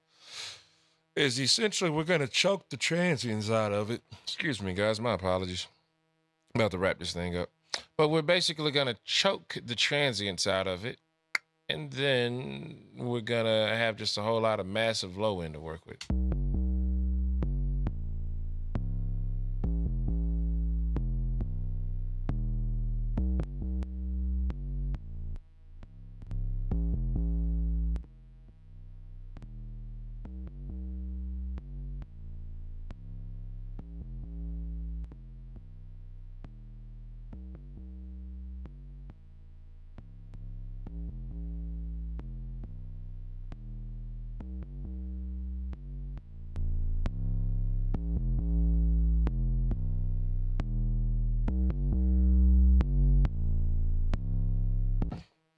[SPEAKER 1] is essentially we're going to choke the transients out of it. Excuse me, guys. My apologies. I'm about to wrap this thing up. But we're basically going to choke the transients out of it, and then we're going to have just a whole lot of massive low end to work with.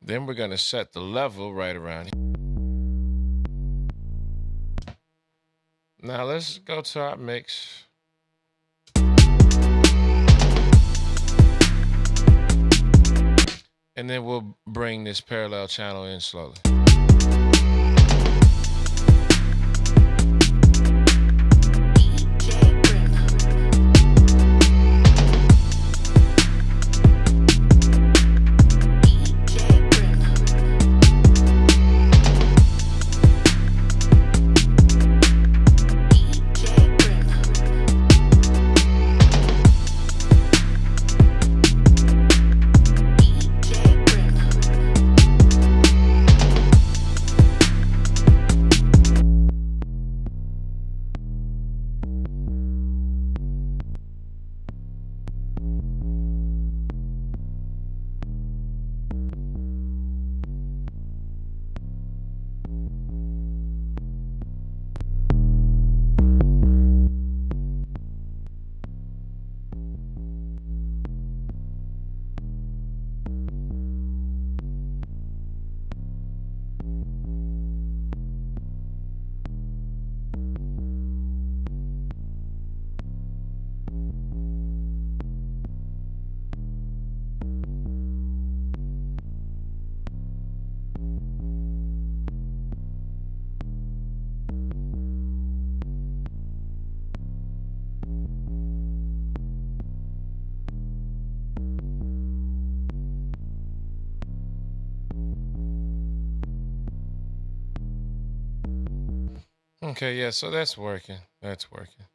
[SPEAKER 1] Then we're gonna set the level right around here. Now let's go to our mix. And then we'll bring this parallel channel in slowly. Okay, yeah, so that's working. That's working.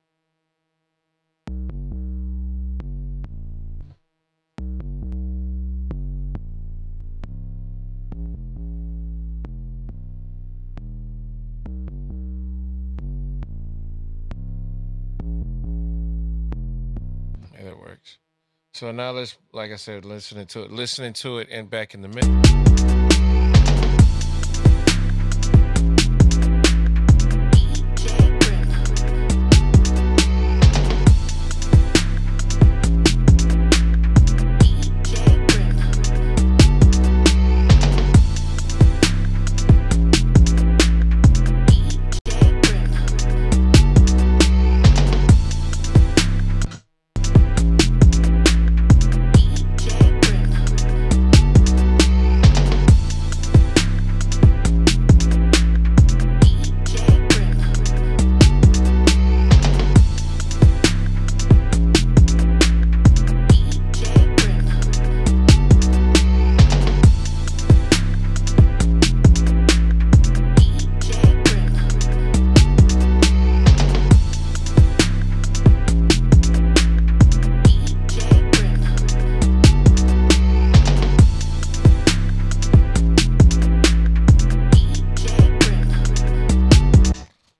[SPEAKER 1] Yeah, that works. So now let's, like I said, listening to it and back in the mix.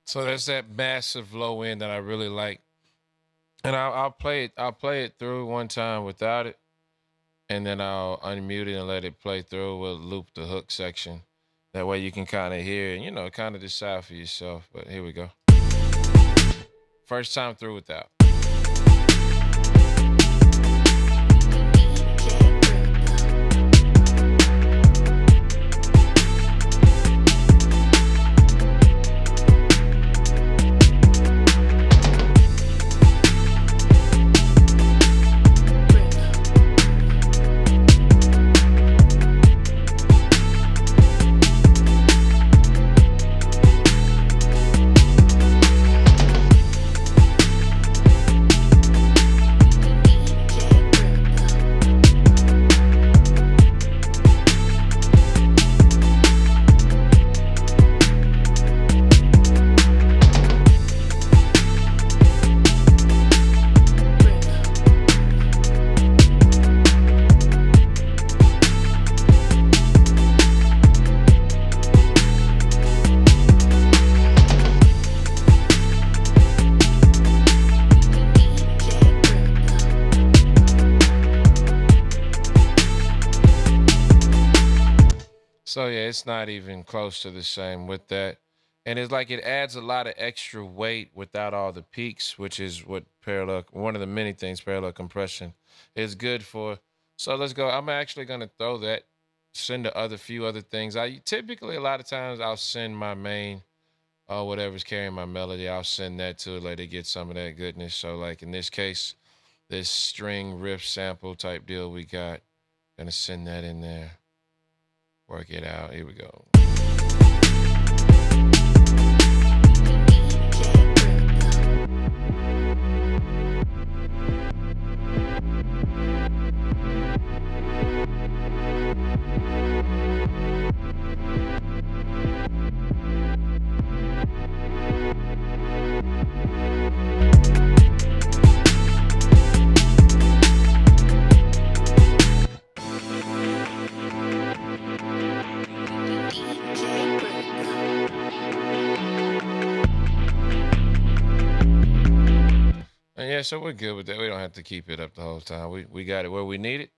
[SPEAKER 1] So there's that massive low end that I really like, and I'll play it. I'll play it through one time without it, and then I'll unmute it and let it play through. We'll loop the hook section. That way you can kind of hear and, you know, kind of decide for yourself. But here we go. First time through without. So yeah, it's not even close to the same with that. And it's like it adds a lot of extra weight without all the peaks, which is what parallel, one of the many things parallel compression is good for. So let's go. I'm actually going to throw that send the other few other things. I typically, a lot of times, I'll send my main, whatever's carrying my melody, I'll send that to it, let it get some of that goodness. So like in this case, this string riff sample type deal we got, gonna send that in there, work it out. Here we go. And yeah, so we're good with that. We don't have to keep it up the whole time. We got it where we need it.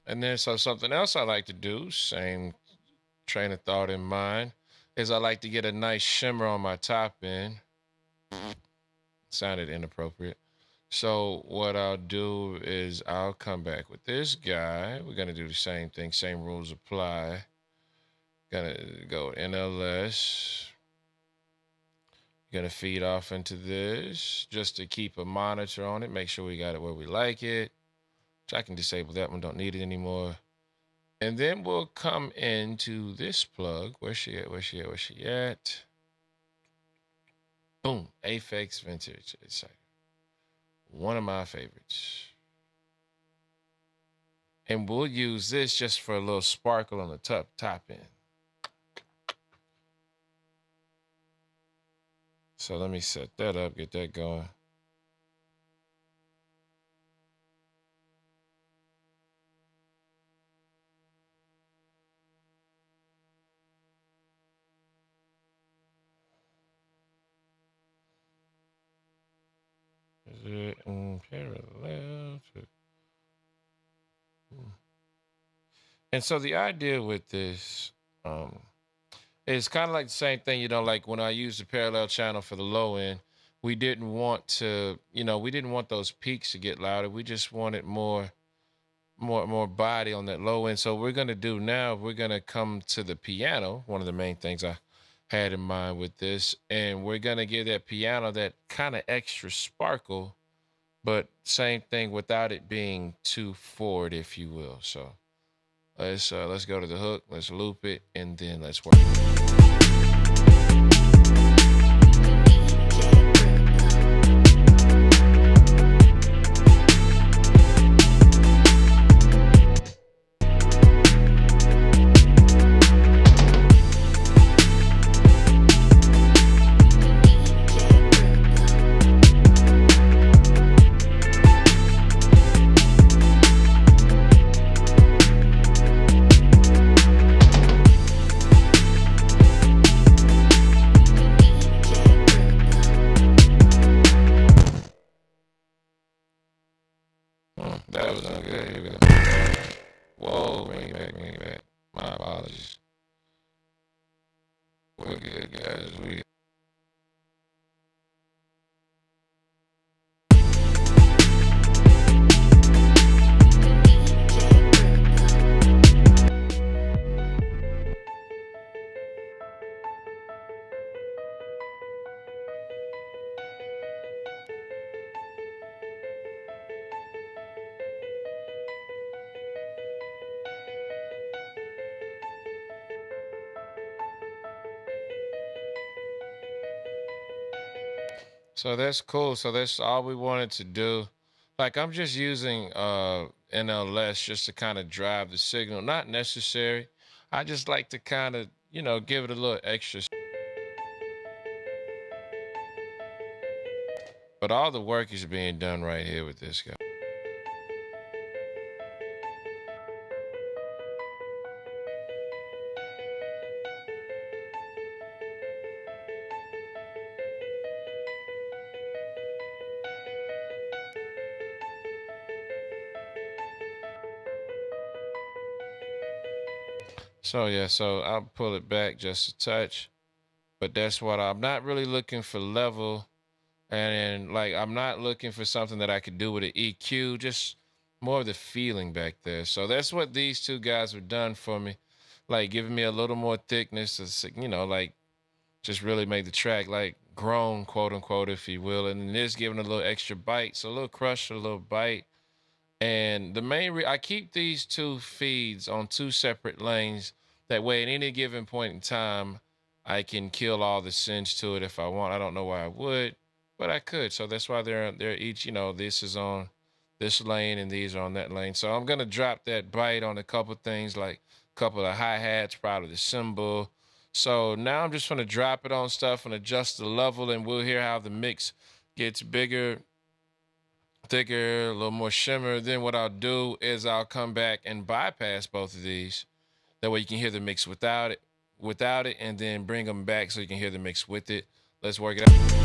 [SPEAKER 1] And then, so something else I like to do, same train of thought in mind, is I like to get a nice shimmer on my top end. Sounded inappropriate. So what I'll do is I'll come back with this guy. We're gonna do the same thing, same rules apply. Gonna go NLS. Gonna feed off into this just to keep a monitor on it, make sure we got it where we like it. So I can disable that one, don't need it anymore. And then we'll come into this plug. Where's she at? Where's she at? Where's she at? Boom. Aphex Vintage. It's like one of my favorites. And we'll use this just for a little sparkle on the top end. So let me set that up, get that going. Is it in parallel to... And so the idea with this is kind of like the same thing, you know, like when I used the parallel channel for the low end, we didn't want to, you know, we didn't want those peaks to get louder. We just wanted more body on that low end. So we're going to do now, we're going to come to the piano, one of the main things I had in mind with this, and we're going to give that piano that kind of extra sparkle, but same thing without it being too forward, if you will. So let's go to the hook, let's loop it, and then let's work. That was not good. Here we go. Whoa, bring it back, bring it back. My apologies. We're good, guys. So that's cool. So that's all we wanted to do. Like I'm just using NLS just to kind of drive the signal. Not necessary. I just like to kind of, give it a little extra. But all the work is being done right here with this guy. So yeah, so I'll pull it back just a touch, but that's what I'm not really looking for level, and like I'm not looking for something that I could do with an EQ, just more of the feeling back there. So that's what these two guys have done for me, like giving me a little more thickness to, like just really make the track like grown, quote unquote, if you will, and then this giving a little extra bite, so a little crush, a little bite. And the main I keep these two feeds on two separate lanes. That way, at any given point in time, I can kill all the sends to it if I want. I don't know why I would, but I could. So that's why they're each, this is on this lane and these are on that lane. So I'm gonna drop that bite on a couple things, like a couple of hi-hats, probably the cymbal. So now I'm just gonna drop it on stuff and adjust the level, and we'll hear how the mix gets bigger, thicker, a little more shimmer. Then what I'll do is I'll come back and bypass both of these. That way you can hear the mix without it, and then bring them back so you can hear the mix with it. Let's work it out.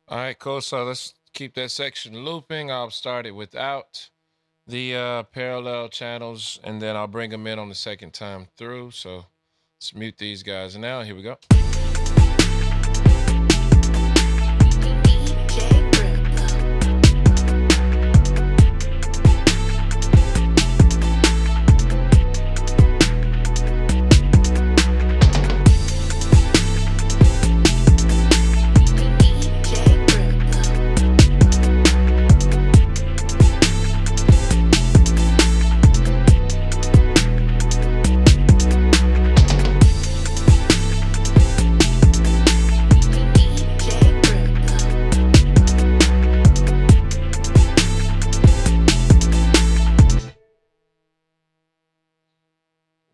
[SPEAKER 1] All right, cool. So let's keep that section looping. I'll start it without the parallel channels, and then I'll bring them in on the second time through. So let's mute these guys now. Here we go.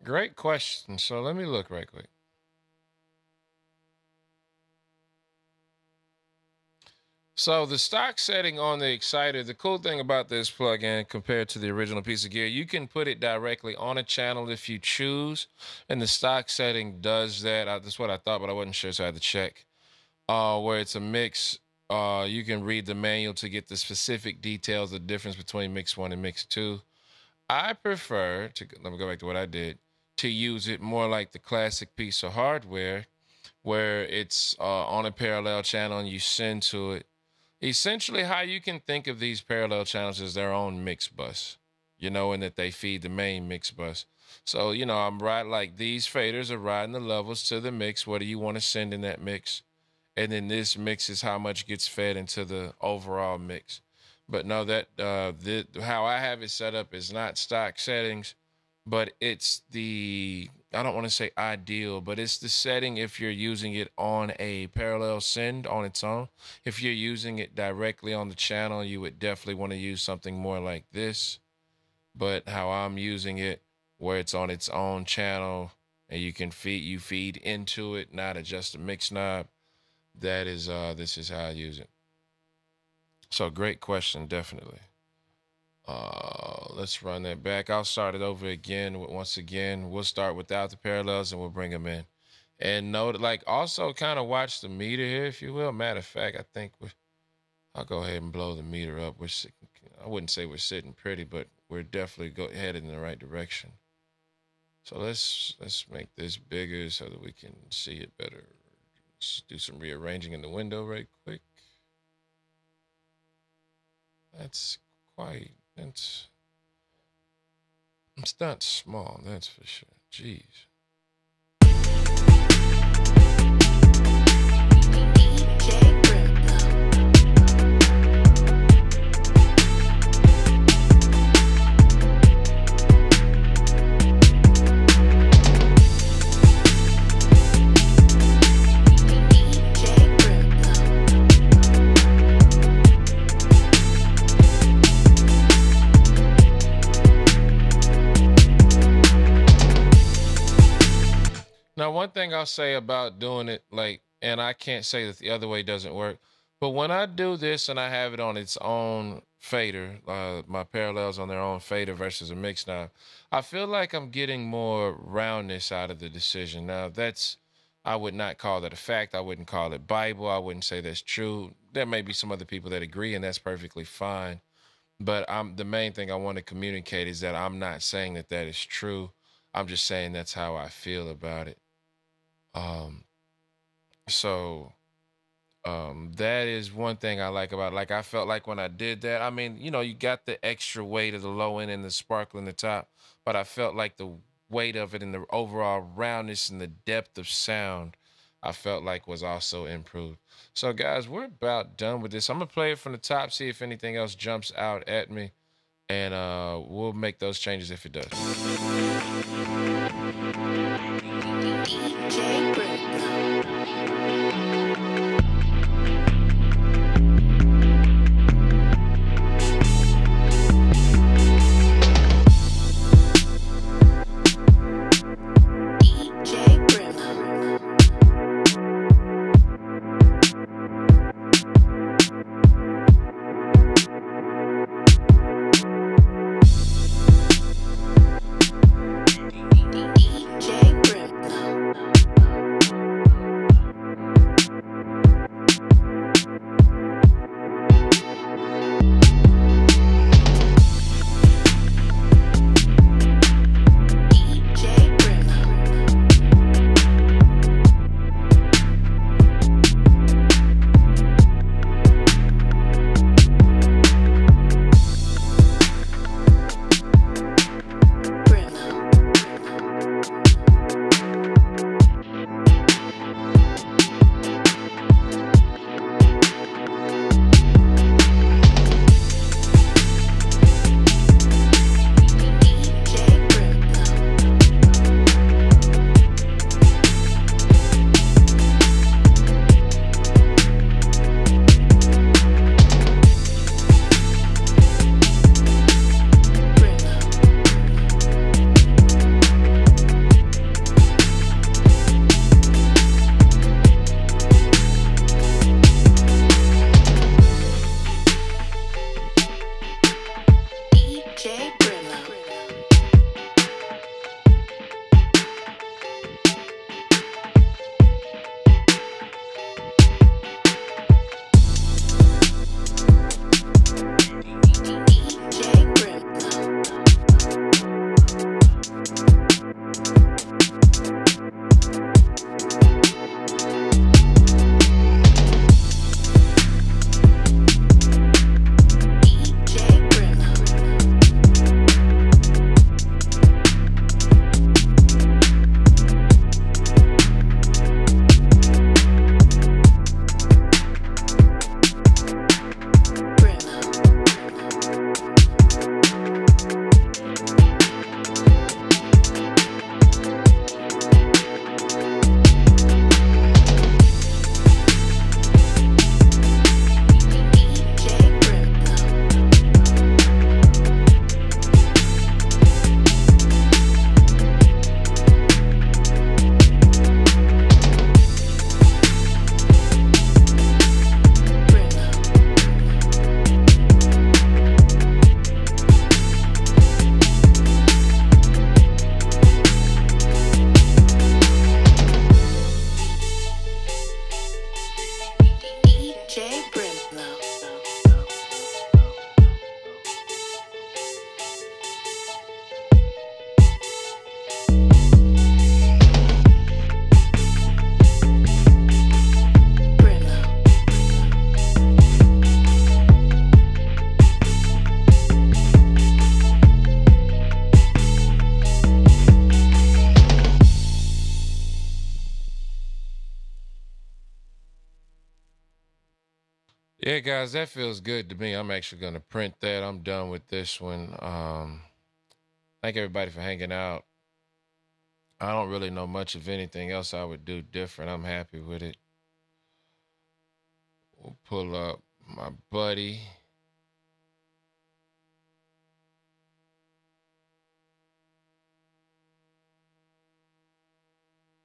[SPEAKER 1] Great question. So let me look right quick. So the stock setting on the Exciter, the cool thing about this plugin compared to the original piece of gear, you can put it directly on a channel if you choose, and the stock setting does that. That's what I thought, but I wasn't sure, so I had to check. Where it's a mix, you can read the manual to get the specific details, the difference between mix 1 and mix 2. I prefer to, let me go back to what I did, to use it more like the classic piece of hardware where it's on a parallel channel and you send to it. Essentially, how you can think of these parallel channels is their own mix bus, you know, and that they feed the main mix bus. So, you know, I'm right, like these faders are riding the levels to the mix. What do you want to send in that mix? And then this mix is how much gets fed into the overall mix. But no, that how I have it set up is not stock settings, but it's the, I don't want to say ideal, but it's the setting if you're using it on a parallel send on its own. If you're using it directly on the channel, you would definitely want to use something more like this. But how I'm using it, where it's on its own channel and you can feed into it, not adjust the mix knob. That is this is how I use it. So great question, definitely. Let's run that back. I'll start it over again. Once again, we'll start without the parallels and we'll bring them in. And note, like, also kind of watch the meter here, if you will. Matter of fact, I think I'll go ahead and blow the meter up. I wouldn't say we're sitting pretty, but we're definitely headed in the right direction. So let's make this bigger so that we can see it better. Let's do some rearranging in the window right quick. It's not small, that's for sure. Jeez.
[SPEAKER 2] DJ brimLo. DJ brimLo.
[SPEAKER 1] Now, one thing I'll say about doing it, like, and I can't say that the other way doesn't work, but when I do this and I have it on its own fader, my parallels on their own fader versus a mix knob, I feel like I'm getting more roundness out of the decision. Now, I would not call that a fact. I wouldn't call it Bible. I wouldn't say that's true. There may be some other people that agree, and that's perfectly fine. But the main thing I want to communicate is that I'm not saying that that is true. I'm just saying that's how I feel about it. Um, so that is one thing I like about it. Like I felt like when I did that, I mean, you know, you got the extra weight of the low end and the sparkle in the top, but I felt like the weight of it and the overall roundness and the depth of sound, I felt like was also improved. So guys, we're about done with this. I'm gonna play it from the top, see if anything else jumps out at me, and we'll make those changes if it does.
[SPEAKER 2] DJ brimLo. DJ brimLo. DJ brimLo.
[SPEAKER 1] guys, that feels good to me. I'm actually gonna print that. I'm done with this one. Thank everybody for hanging out. I don't really know much of anything else I would do different. I'm happy with it. We'll pull up my buddy.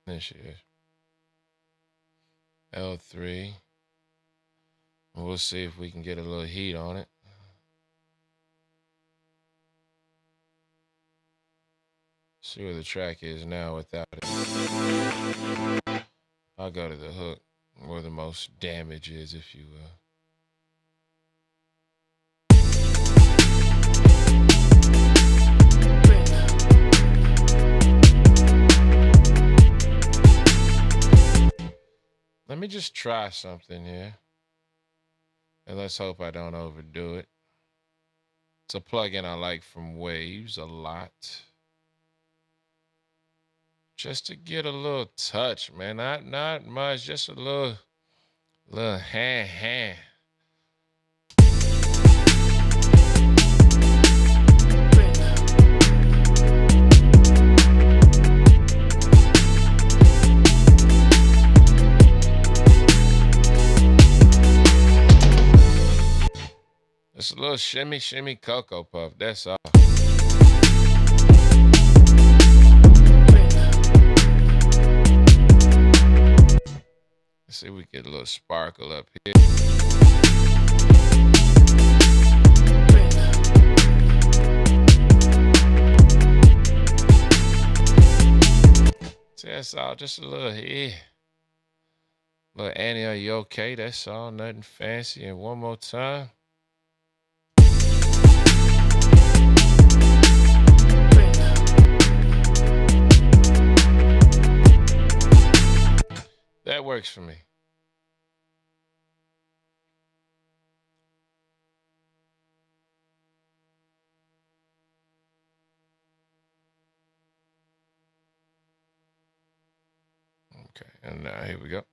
[SPEAKER 1] There she is. L3. We'll see if we can get a little heat on it. See where the track is now without it. I'll go to the hook where the most damage is, if you will. Let me just try something here. And let's hope I don't overdo it. It's a plugin I like from Waves a lot. Just to get a little touch, man. Not much, just a little hand. It's a little shimmy Cocoa Puff, that's all. Let's see if we get a little sparkle up here. See, that's all, just a little here. Little Annie, are you okay? That's all, nothing fancy. And one more time. That works for me. Okay, and now here we go.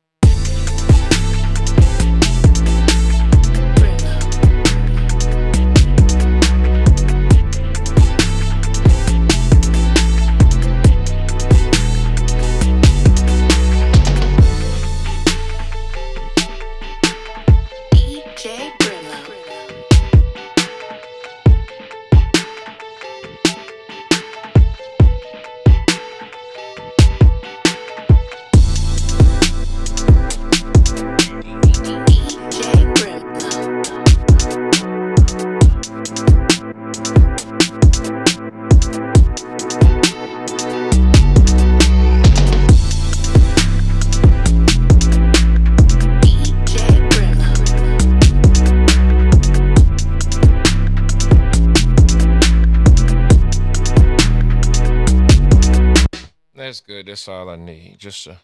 [SPEAKER 1] That's good. That's all I need. Just a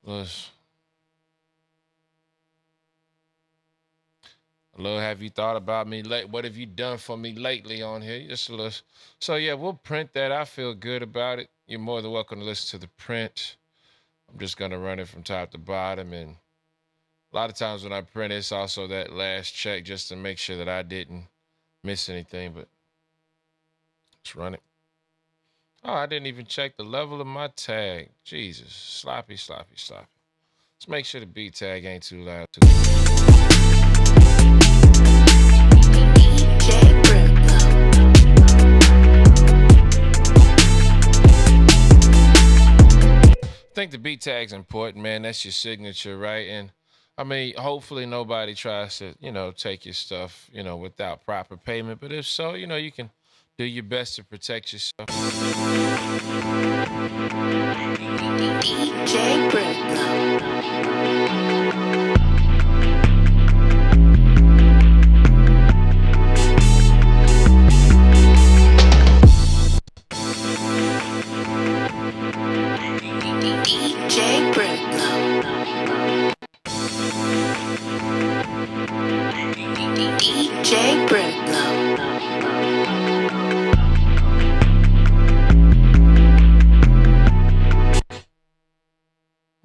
[SPEAKER 1] little, have you thought about me late? What have you done for me lately on here? Just a little. So yeah, we'll print that. I feel good about it. You're more than welcome to listen to the print. I'm just gonna run it from top to bottom, and a lot of times when I print, it's also that last check just to make sure that I didn't miss anything. But let's run it. Oh, I didn't even check the level of my tag. Jesus, sloppy. Let's make sure the beat tag ain't too loud. I think the beat tag's important, man. That's your signature, right? And I mean, hopefully nobody tries to, take your stuff, without proper payment. But if so, you can do your best to protect yourself. DJ brimLo.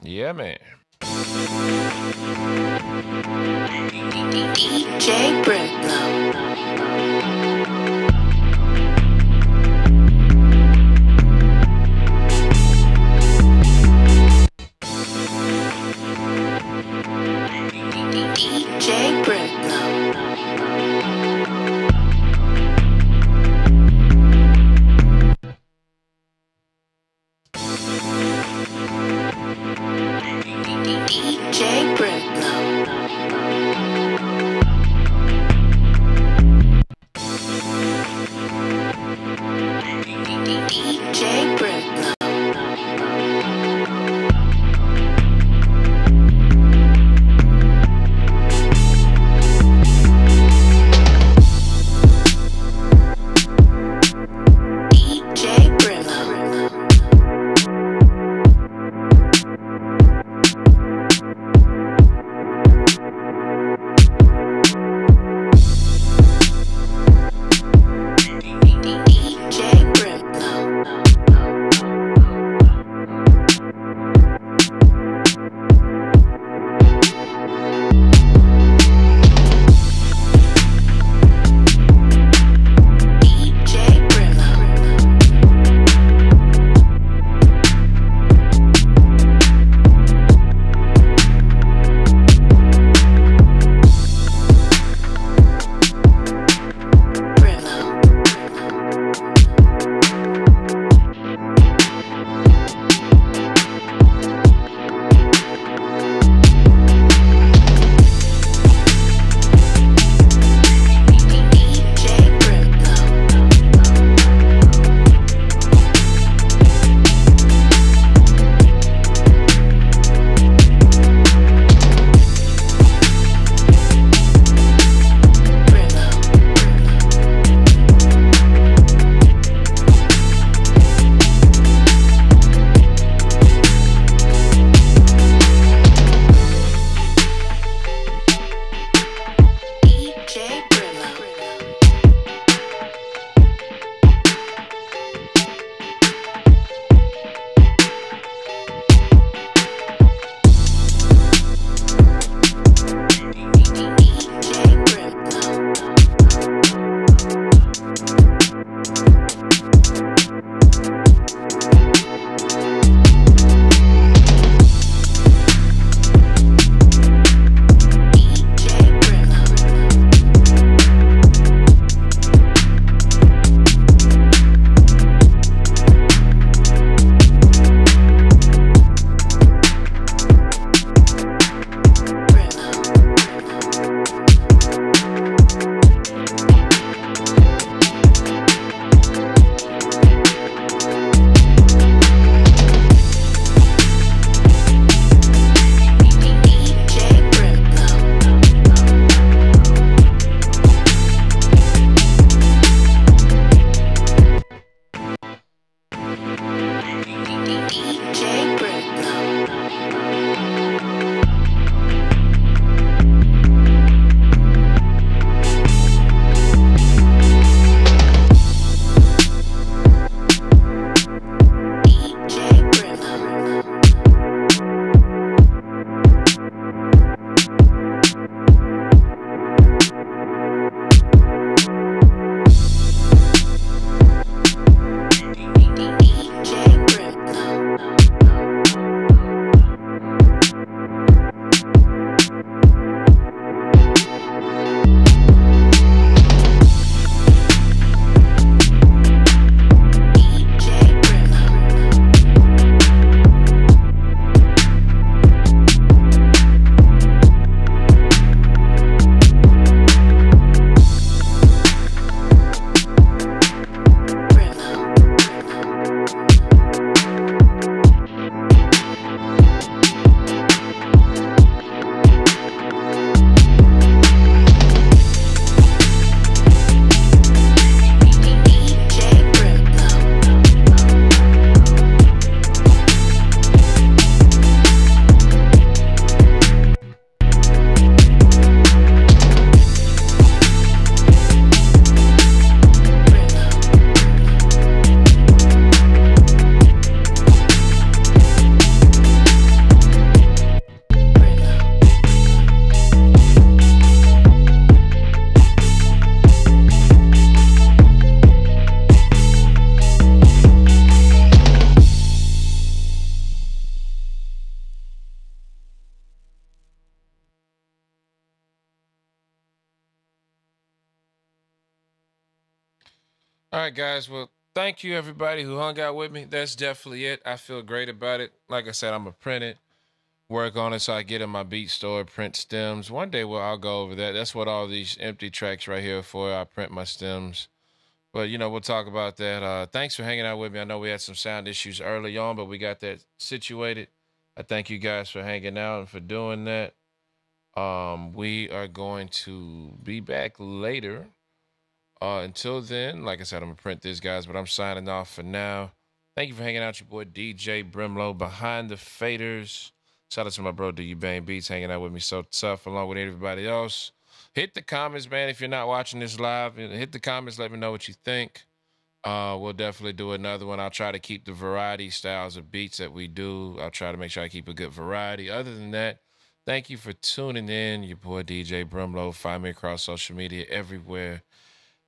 [SPEAKER 1] Yeah, man. All right, guys. Well, thank you everybody who hung out with me. That's definitely it. I feel great about it. Like I said, I'm gonna print it, work on it so I get in my beat store, print stems. One day, well, I'll go over that. That's what all these empty tracks right here are for. I print my stems. But we'll talk about that. Thanks for hanging out with me. I know we had some sound issues early on, but we got that situated. I thank you guys for hanging out and for doing that. We are going to be back later. Until then, like I said, I'm gonna print this, guys, but I'm signing off for now. Thank you for hanging out, your boy DJ brimLo behind the faders. Shout out to my bro D Bang Beats hanging out with me so tough, along with everybody else. Hit the comments, man. If you're not watching this live, hit the comments. Let me know what you think. We'll definitely do another one. I'll try to keep the variety styles of beats that we do. I'll try to make sure I keep a good variety. Other than that, thank you for tuning in. Your boy DJ brimLo. Find me across social media everywhere.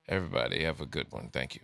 [SPEAKER 1] Everybody have a good one. Thank you.